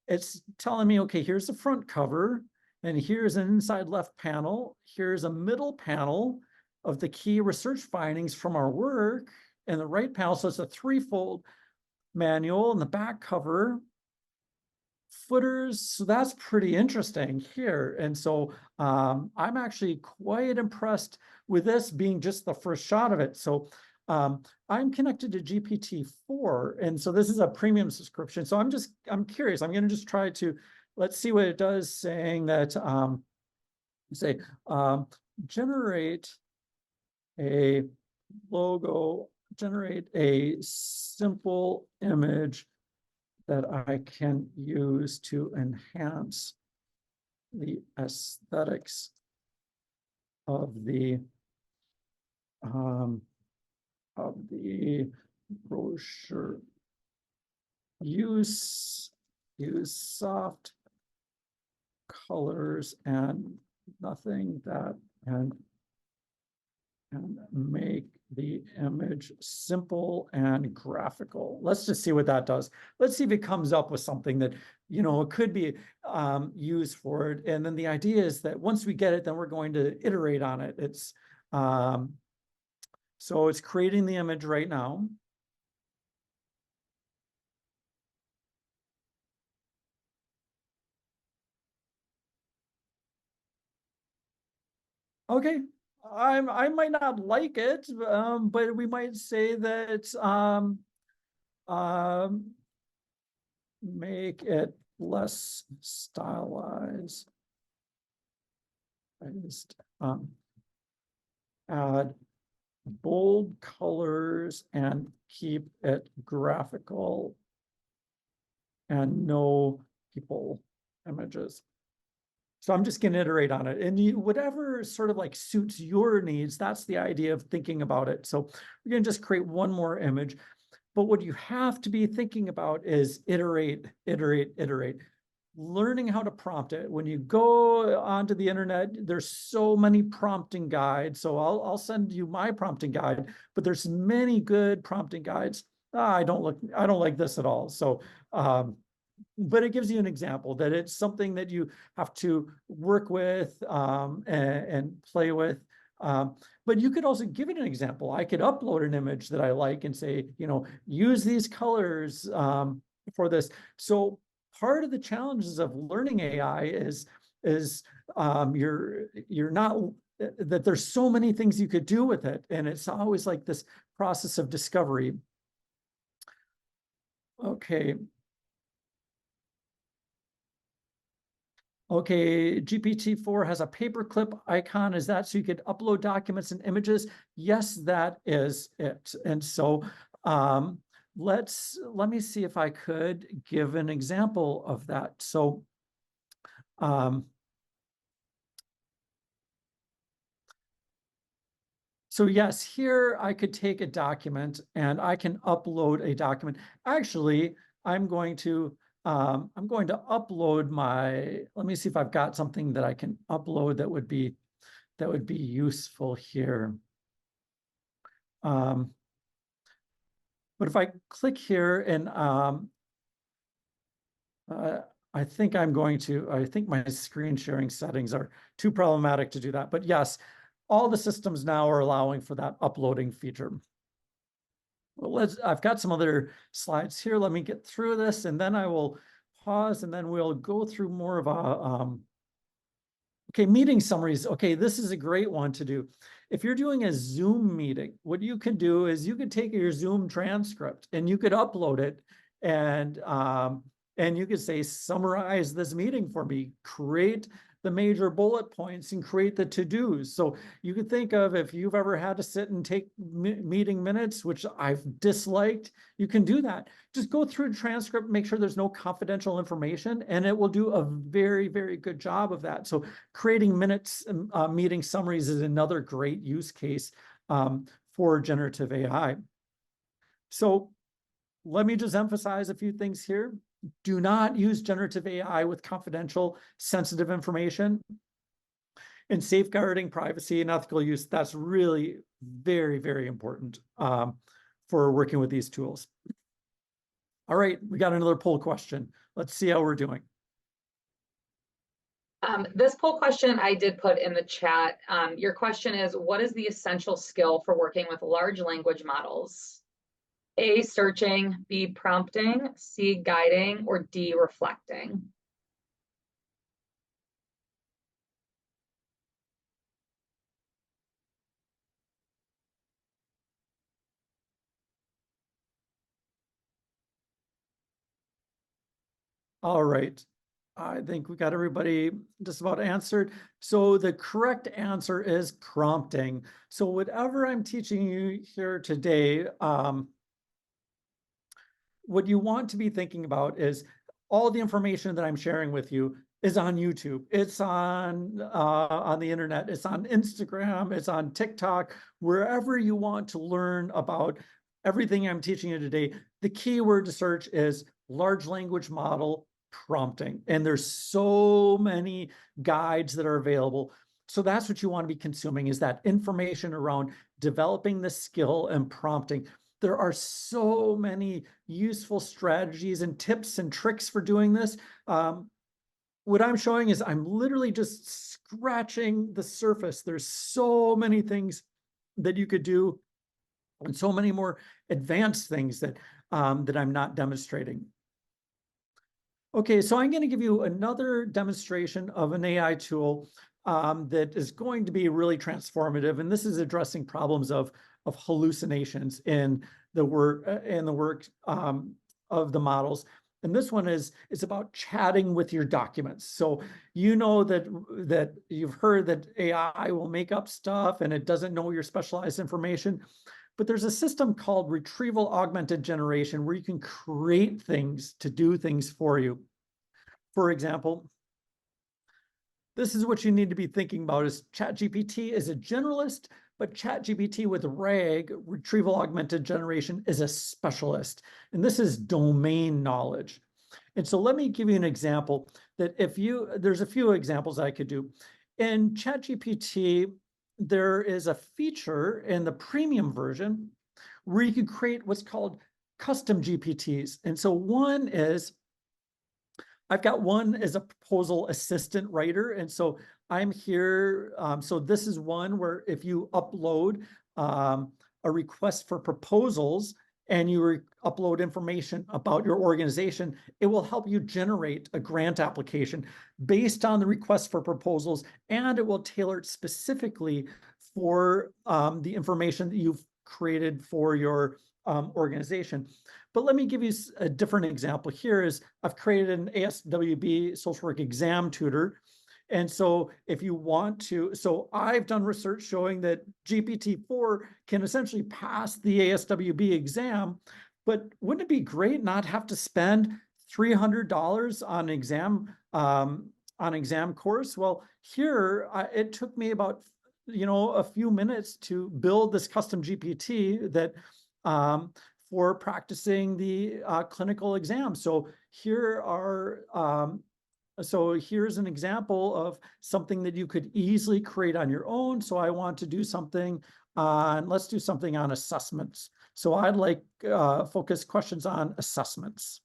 [SPEAKER 3] It's telling me, okay, here's the front cover, and here's an inside left panel. Here's a middle panel of the key research findings from our work, and the right panel. So it's a threefold manual, and the back cover, footers. So that's pretty interesting here. And so I'm actually quite impressed with this being just the first shot of it. So I'm connected to GPT-4, and so this is a premium subscription. So I'm curious. I'm going to just try to, let's see what it does, saying that, generate a logo, generate a simple image that I can use to enhance the aesthetics of the brochure. Use soft colors and nothing that and make the image simple and graphical. Let's just see what that does. Let's see if it comes up with something that, it could be used for it. And then the idea is that once we get it, then we're going to iterate on it. It's so it's creating the image right now. Okay, I might not like it, but we might say that make it less stylized. I just add bold colors and keep it graphical and no people images. So I'm just going to iterate on it, and whatever sort of like suits your needs, that's the idea of thinking about it. So we're going to just create one more image, but what you have to be thinking about is iterate, iterate, iterate. Learning how to prompt it. When you go onto the internet, there's so many prompting guides. So I'll send you my prompting guide, but there's many good prompting guides. I don't like this at all. So but it gives you an example that it's something that you have to work with and play with. But you could also give it an example. I could upload an image that I like and say, use these colors for this. So part of the challenges of learning AI is you're not, that there's so many things you could do with it, and it's always like this process of discovery. Okay. Okay, GPT-4 has a paperclip icon. Is that so you could upload documents and images? Yes, that is it. And so let me see if I could give an example of that. So yes, here I could take a document and I can upload a document. Actually, I'm going to upload let me see if I've got something that I can upload that would be useful here. But if I click here and I think my screen sharing settings are too problematic to do that. But yes, all the systems now are allowing for that uploading feature. Well, I've got some other slides here. Let me get through this, and then I will pause, and then we'll go through more of a, okay, meeting summaries. Okay, this is a great one to do. If you're doing a Zoom meeting, what you can do is you could take your Zoom transcript and you could upload it, and And you could say, summarize this meeting for me, create the major bullet points and create the to-dos. So you could think of, if you've ever had to sit and take meeting minutes, which I've disliked, you can do that. Just go through the transcript, make sure there's no confidential information, and it will do a very, very good job of that. So creating minutes, meeting summaries is another great use case for generative AI. So let me just emphasize a few things here. Do not use generative AI with confidential, sensitive information. And safeguarding privacy and ethical use, that's really very, very important for working with these tools. All right, we got another poll question. Let's see how we're doing.
[SPEAKER 1] This poll question I did put in the chat. Your question is, what is the essential skill for working with large language models? A, searching, B, prompting, C, guiding, or D, reflecting?
[SPEAKER 3] All right. I think we got everybody just about answered. So the correct answer is prompting. So whatever I'm teaching you here today, what you want to be thinking about is all the information that I'm sharing with you is on YouTube. It's on the internet. It's on Instagram. It's on TikTok. Wherever you want to learn about everything I'm teaching you today, the keyword to search is large language model prompting. And there's so many guides that are available. So that's what you want to be consuming, is that information around developing the skill and prompting. There are so many useful strategies and tips and tricks for doing this. What I'm showing is I'm literally just scratching the surface. There's so many things that you could do and so many more advanced things that, that I'm not demonstrating. Okay, so I'm going to give you another demonstration of an AI tool that is going to be really transformative, and this is addressing problems of hallucinations in the work of the models. And this one is about chatting with your documents. So you know that you've heard that AI will make up stuff and it doesn't know your specialized information. But there's a system called retrieval augmented generation where you can create things to do things for you. For example, this is what you need to be thinking about: is ChatGPT is a generalist, but ChatGPT with RAG, retrieval augmented generation, is a specialist. And this is domain knowledge. And so let me give you an example that there's a few examples I could do. In ChatGPT, there is a feature in the premium version where you can create what's called custom GPTs. And so one is, I've got one as a proposal assistant writer. And so I'm here. So this is one where if you upload a request for proposals and you upload information about your organization, it will help you generate a grant application based on the request for proposals, and it will tailor it specifically for the information that you've created for your organization. But let me give you a different example. Here is, I've created an ASWB social work exam tutor. And so if you want to, so I've done research showing that GPT-4 can essentially pass the ASWB exam, but wouldn't it be great not have to spend $300 on exam course? Well, here it took me about a few minutes to build this custom GPT that for practicing the clinical exam. So here's an example of something that you could easily create on your own. So I want to do something on, let's do something on assessments. So I'd like focus questions on assessments.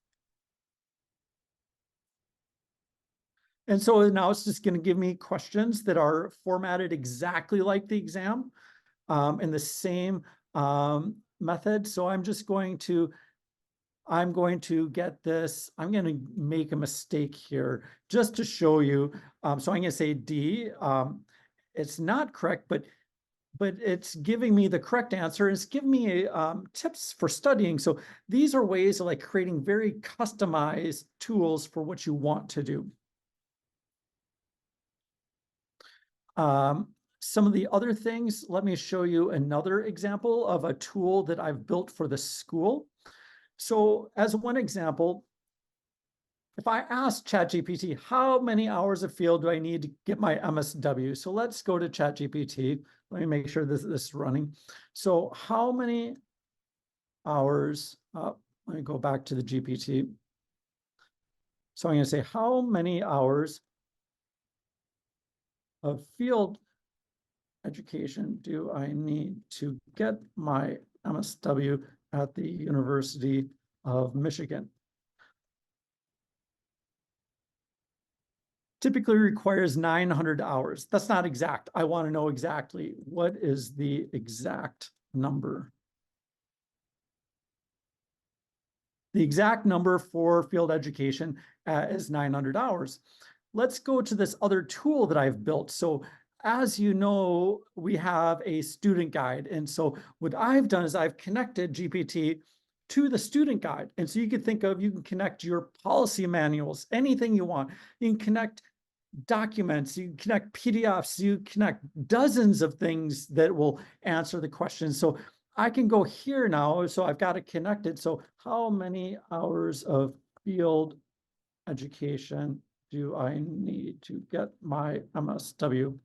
[SPEAKER 3] And so now it's just going to give me questions that are formatted exactly like the exam in the same method. So I'm going to get this. I'm going to make a mistake here just to show you. So I'm going to say D. It's not correct, but but it's giving me the correct answer. It's giving me tips for studying. So these are ways of like creating very customized tools for what you want to do. Some of the other things, let me show you another example of a tool that I've built for the school. So as one example, if I ask ChatGPT, how many hours of field do I need to get my MSW? So let's go to ChatGPT. Let me make sure this is running. So how many hours, let me go back to the GPT. So I'm going to say, how many hours of field education do I need to get my MSW at the University of Michigan? Typically requires 900 hours. That's not exact. I want to know exactly what is the exact number. The exact number for field education is 900 hours. Let's go to this other tool that I've built. So as you know, we have a student guide. And so what I've done is I've connected GPT to the student guide. And so you can think of, you can connect your policy manuals, anything you want. You can connect documents, you connect PDFs, you connect dozens of things that will answer the question. So I can go here now. So I've got it connected. So how many hours of field education do I need to get my MSW?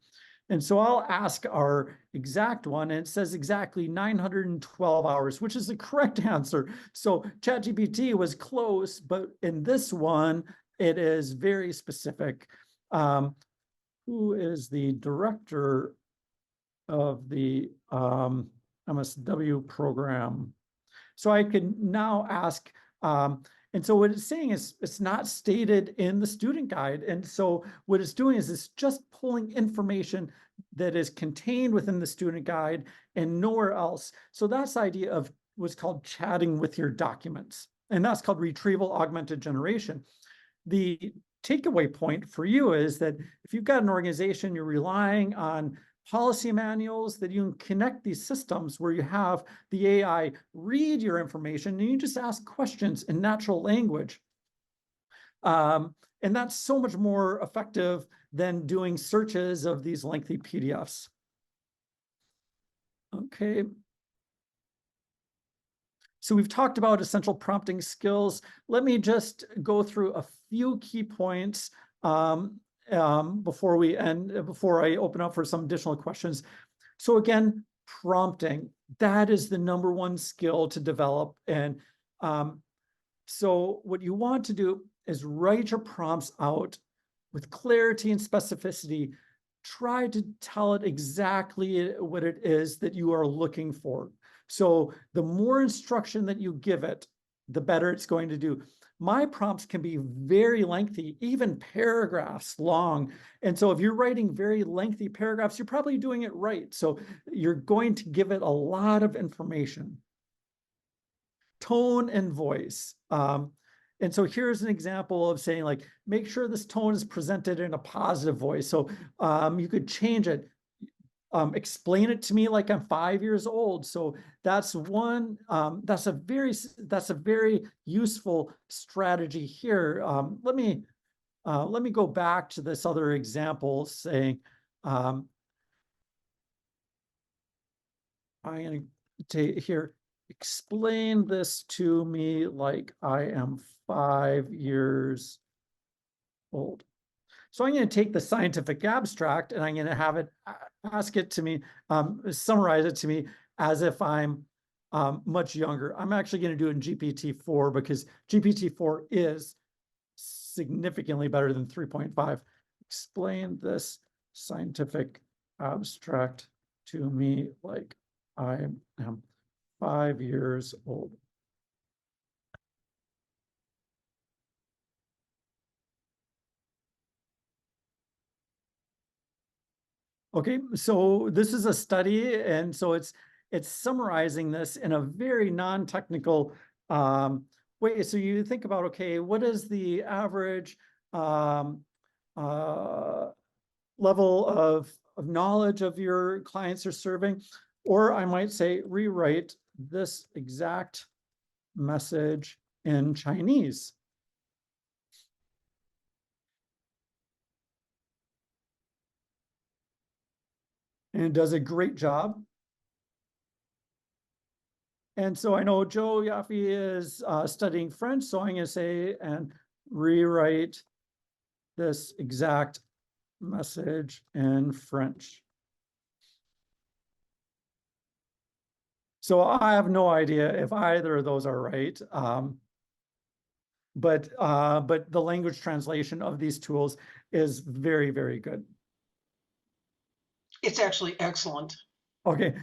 [SPEAKER 3] And so I'll ask our exact one, and it says exactly 912 hours, which is the correct answer. So ChatGPT was close, but in this one, it is very specific. Who is the director of the MSW program? So I can now ask, and so what it's saying is it's not stated in the student guide. And so what it's doing is it's just pulling information that is contained within the student guide and nowhere else. So that's the idea of what's called chatting with your documents. And that's called retrieval augmented generation. The takeaway point for you is that if you've got an organization, you're relying on policy manuals, that you can connect these systems where you have the AI read your information and you just ask questions in natural language. And that's so much more effective than doing searches of these lengthy PDFs. Okay. So we've talked about essential prompting skills. Let me just go through a few key points before we end, before I open up for some additional questions. So again, prompting, that is the number one skill to develop. And so what you want to do is write your prompts out with clarity and specificity. Try to tell it exactly what it is that you are looking for. So the more instruction that you give it, the better it's going to do. My prompts can be very lengthy, even paragraphs long. And so if you're writing very lengthy paragraphs, you're probably doing it right. So you're going to give it a lot of information. Tone and voice. And so here's an example of saying, like, make sure this tone is presented in a positive voice. So you could change it. Explain it to me like I'm 5 years old. So that's one, that's a very useful strategy here. Let me go back to this other example saying, I'm going to take here, explain this to me like I am 5 years old. So I'm going to take the scientific abstract and I'm going to have it ask it to me, summarize it to me as if I'm much younger. I'm actually going to do it in GPT-4 because GPT-4 is significantly better than 3.5. Explain this scientific abstract to me like I am 5 years old. Okay, so this is a study, and so it's summarizing this in a very non-technical way. So you think about, okay, what is the average level of knowledge of your clients you're serving. Or I might say, rewrite this exact message in Chinese. And it does a great job. And so I know Joe Yaffe is studying French, so I'm going to say, and rewrite this exact message in French. So I have no idea if either of those are right. But the language translation of these tools is very, very good.
[SPEAKER 2] It's actually excellent.
[SPEAKER 3] Okay.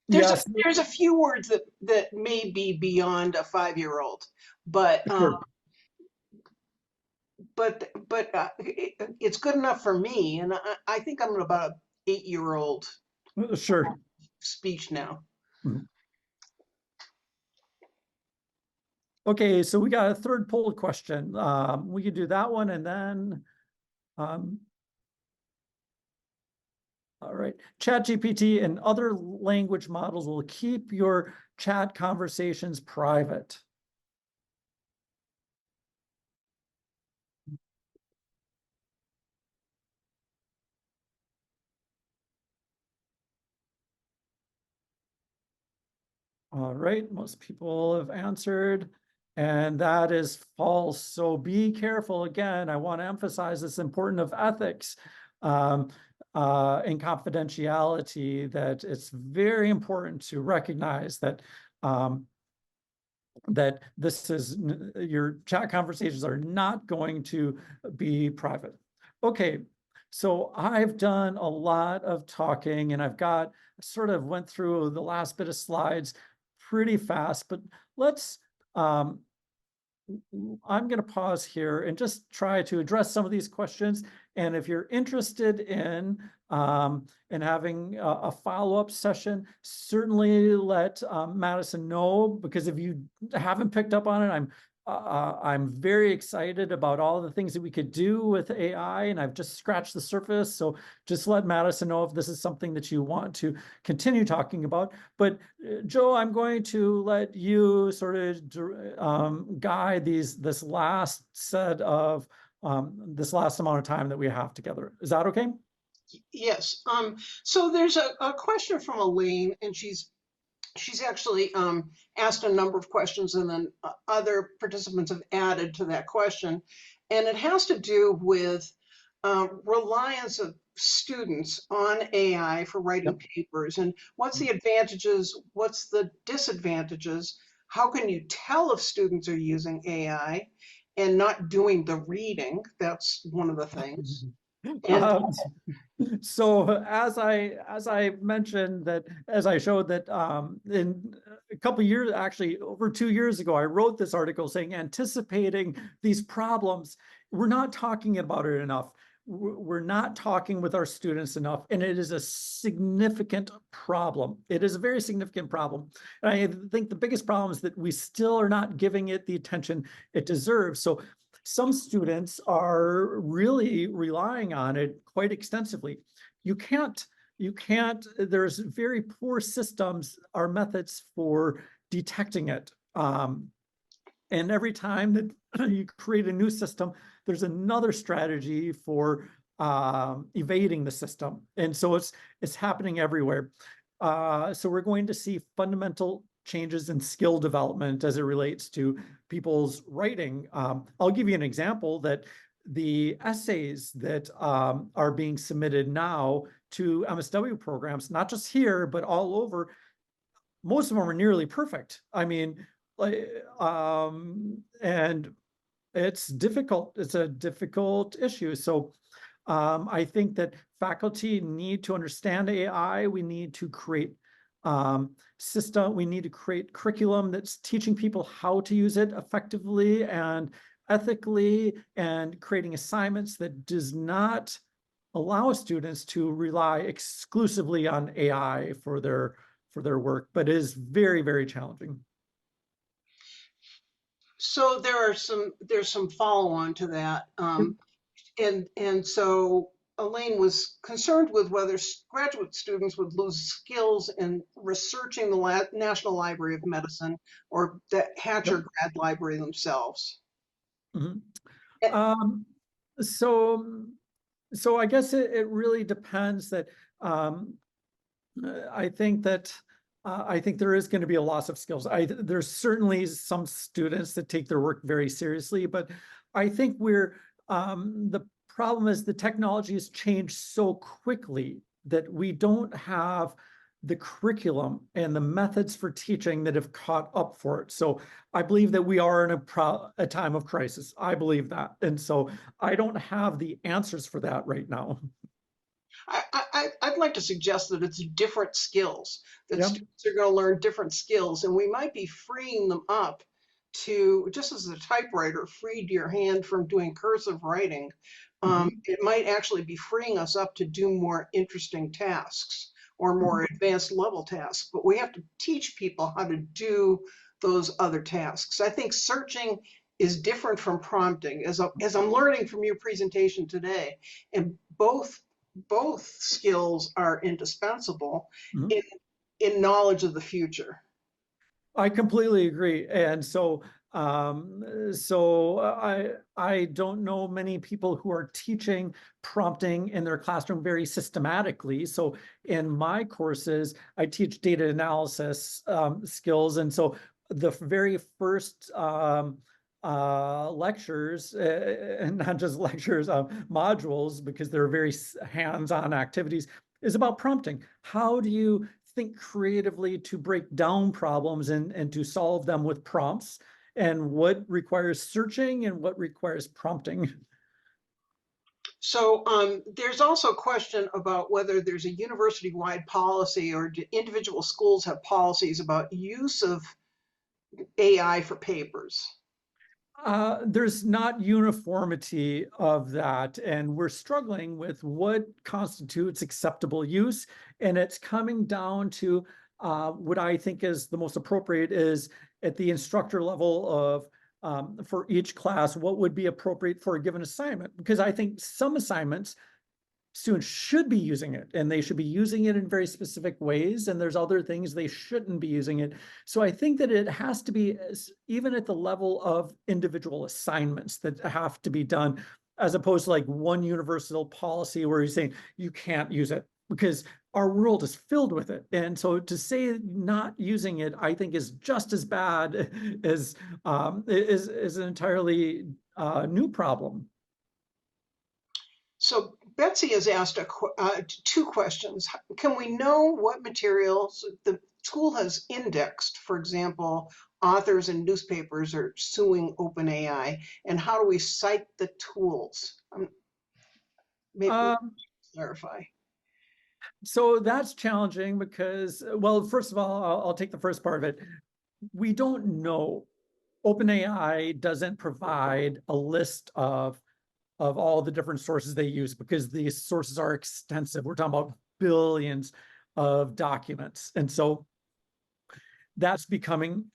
[SPEAKER 2] There's
[SPEAKER 3] Yes,
[SPEAKER 2] there's a few words that may be beyond a 5-year-old, but
[SPEAKER 3] sure.
[SPEAKER 2] it's good enough for me, and I think I'm about an 8-year-old
[SPEAKER 3] Sure.
[SPEAKER 2] speech now.
[SPEAKER 3] Okay, so we got a third poll question. We could do that one, and then all right. ChatGPT and other language models will keep your chat conversations private. All right, most people have answered, and that is false. So be careful. Again, I want to emphasize this importance of ethics and confidentiality, that it's very important to recognize that that this is, your chat conversations are not going to be private. Okay, so I've done a lot of talking, and I've sort of went through the last bit of slides pretty fast, but let's, I'm going to pause here and just try to address some of these questions. And if you're interested in having a follow-up session, certainly let Madison know, because if you haven't picked up on it, I'm very excited about all the things that we could do with AI, and I've just scratched the surface. So just let Madison know if this is something that you want to continue talking about. But Joe, I'm going to let you sort of guide this last set of this last amount of time that we have together. Is that okay?
[SPEAKER 2] Yes. So there's a question from Elaine, and she's actually asked a number of questions, and then other participants have added to that question. And it has to do with reliance of students on AI for writing papers. And what's the advantages? What's the disadvantages? How can you tell if students are using AI and not doing the reading? That's one of the things. And
[SPEAKER 3] So as I mentioned, that as I showed that in a couple of years, actually over 2 years ago, I wrote this article saying, anticipating these problems. We're not talking about it enough. We're not talking with our students enough, and it is a significant problem. It is a very significant problem. And I think the biggest problem is that we still are not giving it the attention it deserves. So some students are really relying on it quite extensively. You can't, there's very poor systems or methods for detecting it. And every time that you create a new system, there's another strategy for evading the system. And so it's happening everywhere. So we're going to see fundamental changes in skill development as it relates to people's writing. I'll give you an example that the essays that are being submitted now to MSW programs, not just here, but all over, most of them are nearly perfect. I mean, and it's difficult. It's a difficult issue. So I think that faculty need to understand AI. We need to create we need to create curriculum that's teaching people how to use it effectively and ethically, and creating assignments that does not allow students to rely exclusively on AI for their work, but is very, very challenging.
[SPEAKER 2] so there's some follow-on to that. And so Elaine was concerned with whether graduate students would lose skills in researching the National Library of Medicine or the
[SPEAKER 3] Yep.
[SPEAKER 2] Hatcher Grad Library themselves.
[SPEAKER 3] Mhm.
[SPEAKER 2] Eh,
[SPEAKER 3] Um, so, so I guess it really depends that, I think that, I think there is going to be a loss of skills. There's certainly some students that take their work very seriously, but I think the problem is the technology has changed so quickly that we don't have the curriculum and the methods for teaching that have caught up for it. So I believe that we are in a time of crisis. I believe that. And so I don't have the answers for that right now.
[SPEAKER 2] I'd like to suggest that it's different skills, that
[SPEAKER 3] Yeah.
[SPEAKER 2] students are going to learn different skills, and we might be freeing them up to, just as a typewriter freed your hand from doing cursive writing,
[SPEAKER 3] Mhm.
[SPEAKER 2] it might actually be freeing us up to do more interesting tasks or
[SPEAKER 3] Mhm.
[SPEAKER 2] more advanced level tasks. But we have to teach people how to do those other tasks. I think searching is different from prompting, as I'm learning from your presentation today, and both skills are indispensable
[SPEAKER 3] Mhm.
[SPEAKER 2] in in knowledge of the future.
[SPEAKER 3] I completely agree. And so, I don't know many people who are teaching prompting in their classroom very systematically. So in my courses, I teach data analysis skills, and so the very first lectures, and not just lectures, modules, because they're very hands-on activities, is about prompting. How do you think creatively to break down problems and to solve them with prompts, and what requires searching and what requires prompting?
[SPEAKER 2] So there's also a question about whether there's a university-wide policy or do individual schools have policies about use of AI for papers.
[SPEAKER 3] There's not uniformity of that, and we're struggling with what constitutes acceptable use. And it's coming down to what I think is the most appropriate is at the instructor level of for each class, what would be appropriate for a given assignment? Because I think some assignments students should be using it, and they should be using it in very specific ways, and there's other things they shouldn't be using it. So I think that it has to be even at the level of individual assignments that have to be done, as opposed to like one universal policy where you're saying you can't use it, because our world is filled with it. And so to say not using it, I think is just as bad as is an entirely new problem.
[SPEAKER 2] So Betsy has asked two questions. Can we know what materials the school has indexed? For example, authors and newspapers are suing OpenAI, and how do we cite the tools? Maybe
[SPEAKER 3] Um,
[SPEAKER 2] clarify.
[SPEAKER 3] So that's challenging because, well, first of all, I'll take the first part of it. We don't know. OpenAI doesn't provide a list of all the different sources they use because these sources are extensive. We're talking about billions of documents. And so that's becoming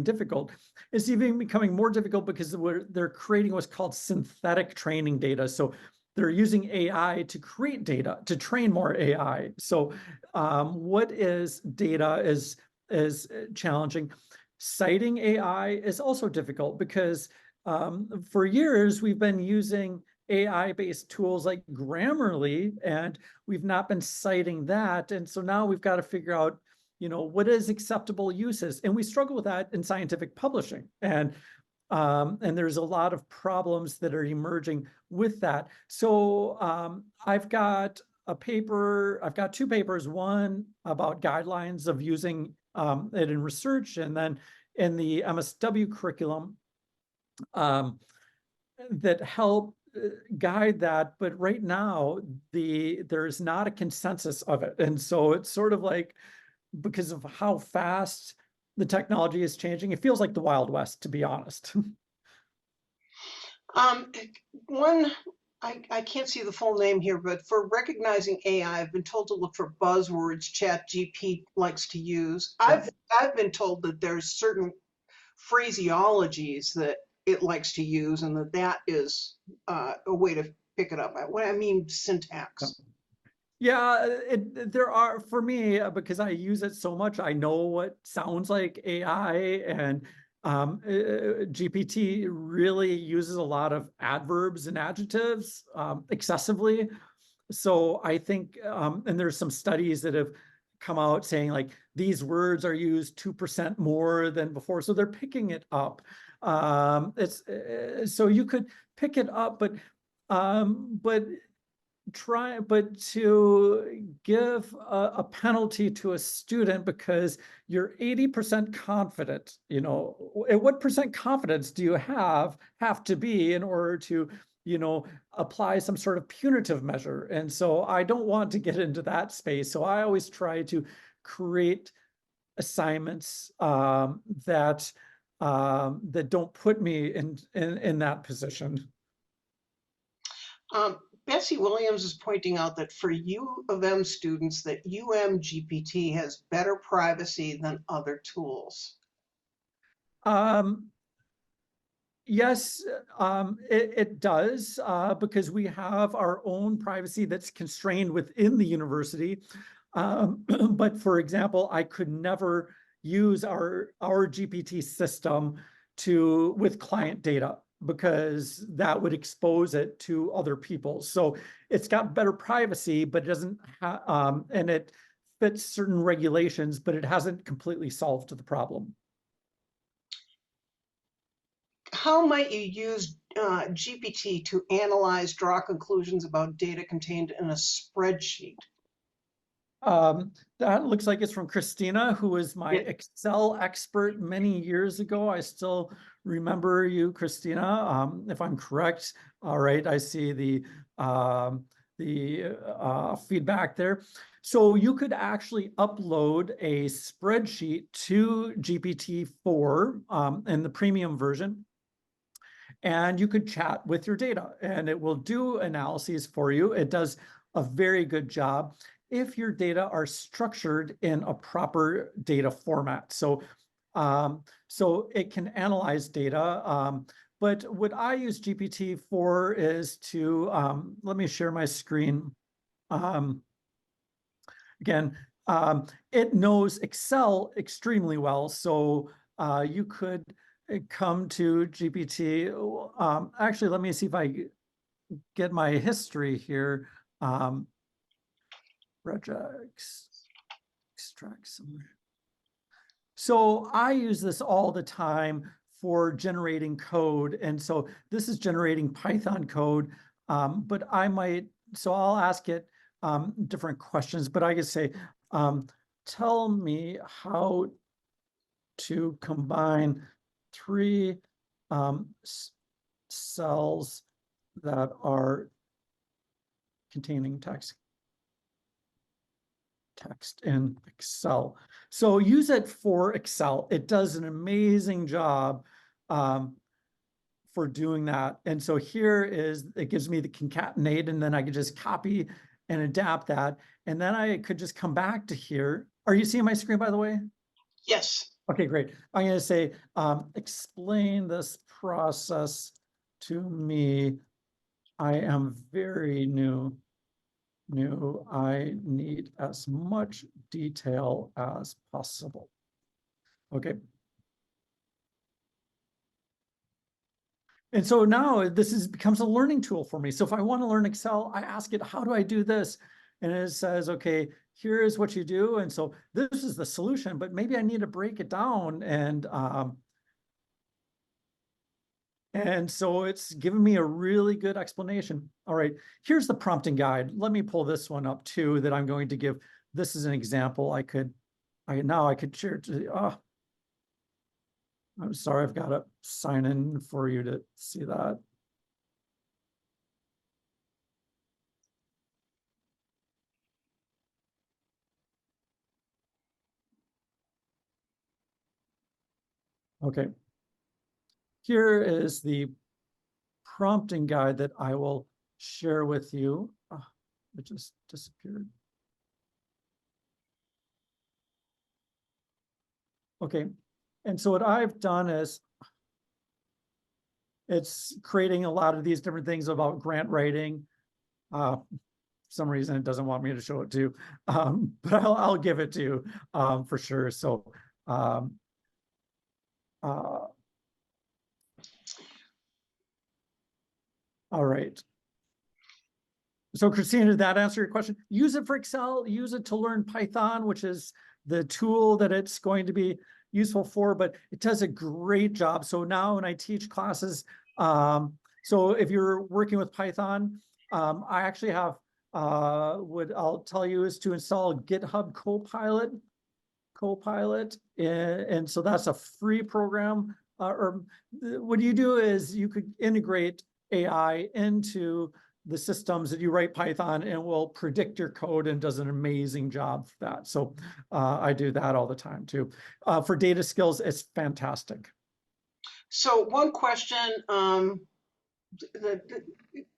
[SPEAKER 3] difficult. It's even becoming more difficult because they're creating what's called synthetic training data. So they're using AI to create data to train more AI. So what is data is challenging. Citing AI is also difficult because for years we've been using AI-based tools like Grammarly, and we've not been citing that. And so now we've got to figure out, what is acceptable uses, and we struggle with that in scientific publishing, and there's a lot of problems that are emerging with that. So I've got two papers, one about guidelines of using it in research, and then in the MSW curriculum that help guide that. But right now, there's not a consensus of it, and so it's sort of like, because of how fast the technology is changing, it feels like the Wild West, to be honest.
[SPEAKER 2] Um, one, I can't see the full name here, but for recognizing AI, I've been told to look for buzzwords ChatGPT likes to use.
[SPEAKER 3] Yep.
[SPEAKER 2] I've been told that there's certain phraseologies that it likes to use, and that is a way to pick it up. What I mean, syntax.
[SPEAKER 3] Yeah, there are, for me, because I use it so much, I know what sounds like AI, and GPT really uses a lot of adverbs and adjectives excessively. So I think, and there's some studies that have come out saying like these words are used 2% more than before. So they're picking it up. It's so you could pick it up, but to give a penalty to a student because you're 80% confident, at what percent confidence do you have to be in order to, apply some sort of punitive measure? And so I don't want to get into that space. So I always try to create assignments that don't put me in that position.
[SPEAKER 2] Betsy Williams is pointing out that for U of M students, that UM GPT has better privacy than other tools.
[SPEAKER 3] Um, Yes, it does, because we have our own privacy that's constrained within the university. But for example, I could never use our GPT system with client data because that would expose it to other people. So it's got better privacy, but it doesn't and it fits certain regulations, but it hasn't completely solved the problem.
[SPEAKER 2] How might you use GPT to analyze, draw conclusions about data contained in a spreadsheet?
[SPEAKER 3] That looks like it's from Christina, who was my Excel expert many years ago. I still remember you, Christina, if I'm correct. All right, I see the feedback there. So you could actually upload a spreadsheet to GPT-4 in the premium version, and you could chat with your data, and it will do analyses for you. It does a very good job if your data are structured in a proper data format. So it can analyze data. But what I use GPT for is to, let me share my screen. Again, it knows Excel extremely well. So you could come to GPT. Actually, let me see if I get my history here. Regex, extract somewhere. So I use this all the time for generating code. And so this is generating Python code, but so I'll ask it different questions, but I could say, tell me how to combine three cells that are containing text in Excel. So use it for Excel. It does an amazing job for doing that. And so it gives me the concatenate, and then I could just copy and adapt that. And then I could just come back to here. Are you seeing my screen, by the way?
[SPEAKER 2] Yes.
[SPEAKER 3] Okay, great. I'm going to say, explain this process to me. I am very new. I need as much detail as possible. Okay. And so now this becomes a learning tool for me. So if I want to learn Excel, I ask it, how do I do this? And it says, okay, here is what you do. And so this is the solution, but maybe I need to break it down. And so it's given me a really good explanation. All right, here's the prompting guide. Let me pull this one up too, that I'm going to give. This is an example I could share to, I'm sorry, I've got to sign in for you to see that. Okay. Here is the prompting guide that I will share with you. Oh, it just disappeared. Okay. And so what I've done is it's creating a lot of these different things about grant writing. For some reason it doesn't want me to show it to you, but I'll give it to you for sure. So all right. So Christina, did that answer your question? Use it for Excel, use it to learn Python, which is the tool that it's going to be useful for, but it does a great job. So now when I teach classes, so if you're working with Python, I actually have, what I'll tell you is to install GitHub Copilot, and so that's a free program. Or what you do is you could integrate AI into the systems that you write Python, and will predict your code and does an amazing job for that. So I do that all the time too. For data skills, it's fantastic.
[SPEAKER 2] So one question that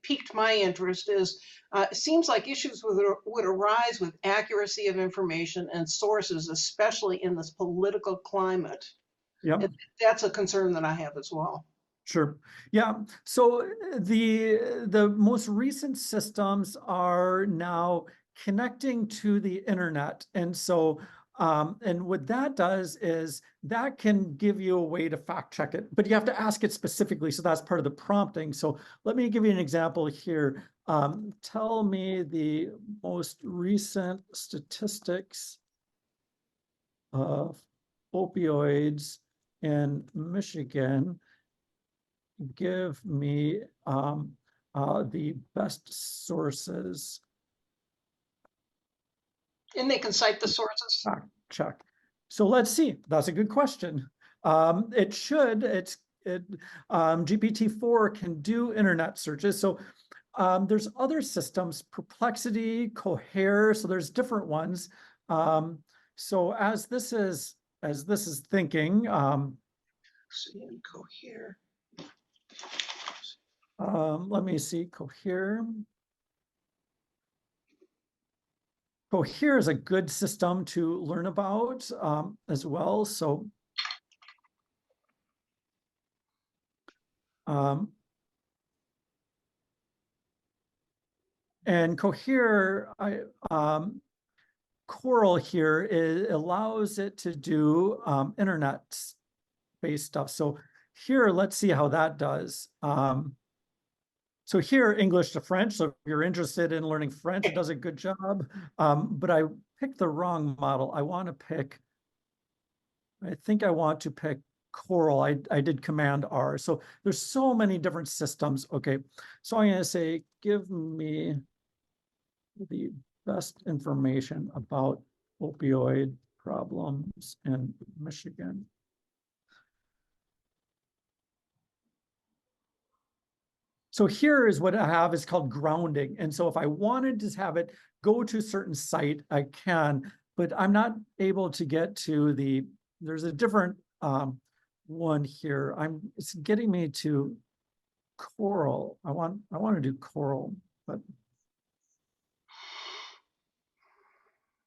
[SPEAKER 2] piqued my interest is, it seems like issues would arise with accuracy of information and sources, especially in this political climate.
[SPEAKER 3] Yeah.
[SPEAKER 2] That's a concern that I have as well.
[SPEAKER 3] Sure. Yeah. So the most recent systems are now connecting to the internet. And so and what that does is that can give you a way to fact check it, but you have to ask it specifically. So that's part of the prompting. So let me give you an example here. Tell me the most recent statistics of opioids in Michigan. Give me the best sources.
[SPEAKER 2] And they can cite the sources.
[SPEAKER 3] Fact check. So let's see. That's a good question. GPT-4 can do internet searches. So there's other systems, Perplexity, Cohere. So there's different ones. So as this is thinking,
[SPEAKER 2] Cohere.
[SPEAKER 3] let me see, Cohere. Cohere is a good system to learn about as well. So and Cohere, Coral here allows it to do internet-based stuff. So here, let's see how that does. So here, English to French. So if you're interested in learning French, it does a good job. But I picked the wrong model. I think I want to pick Coral. I did Command R. So there's so many different systems. Okay, so I'm going to say, give me the best information about opioid problems in Michigan. So here is what I have is called grounding. And so if I wanted to have it go to a certain site, I can, but I'm not able to get to there's a different one here. It's getting me to Coral. I want to do Coral, but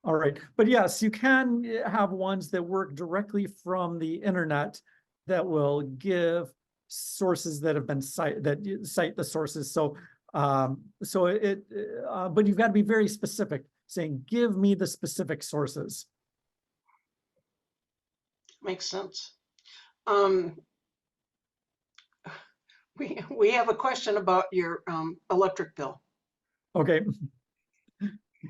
[SPEAKER 3] all right. But yes, you can have ones that work directly from the internet that will give sources that have been cite the sources. So but you've got to be very specific, saying, give me the specific sources.
[SPEAKER 2] Makes sense. We have a question about your electric bill.
[SPEAKER 3] Okay.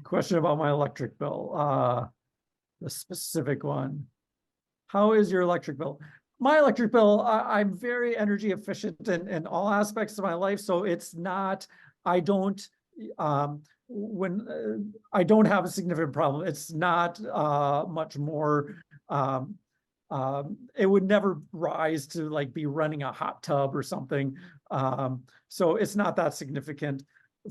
[SPEAKER 3] Question about my electric bill. The specific one. How is your electric bill? My electric bill, I'm very energy efficient in all aspects of my life. So it's not, I don't have a significant problem. It's not much more, it would never rise to like be running a hot tub or something. So it's not that significant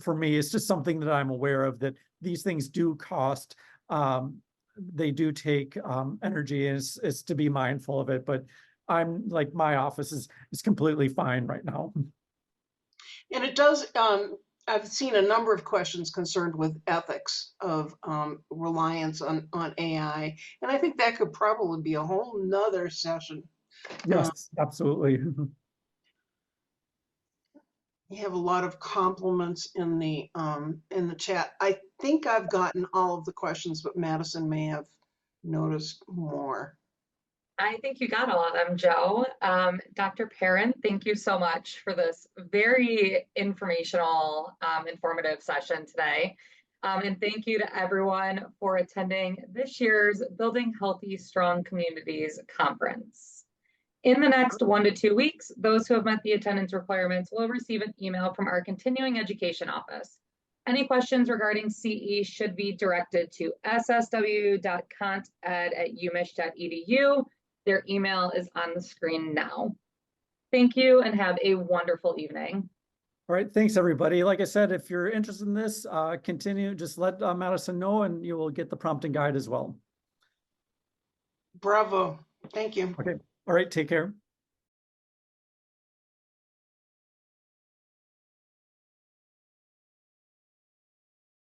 [SPEAKER 3] for me. It's just something that I'm aware of, that these things do cost. They do take energy, and it's to be mindful of it. But I'm like, my office is completely fine right now.
[SPEAKER 2] And it does, I've seen a number of questions concerned with ethics of reliance on AI. And I think that could probably be a whole nother session.
[SPEAKER 3] Yes, absolutely.
[SPEAKER 2] You have a lot of compliments in the chat. I think I've gotten all of the questions, but Madison may have noticed more.
[SPEAKER 1] I think you got all of them, Joe. Dr. Perrin, thank you so much for this very informational, informative session today. And thank you to everyone for attending this year's Building Healthy, Strong Communities Conference. In the next 1 to 2 weeks, those who have met the attendance requirements will receive an email from our continuing education office. Any questions regarding CE should be directed to ssw.conted@umich.edu. Their email is on the screen now. Thank you and have a wonderful evening.
[SPEAKER 3] All right, thanks everybody. Like I said, if you're interested in this, just let Madison know and you will get the prompting guide as well.
[SPEAKER 2] Bravo. Thank you.
[SPEAKER 3] Okay, all right, take care.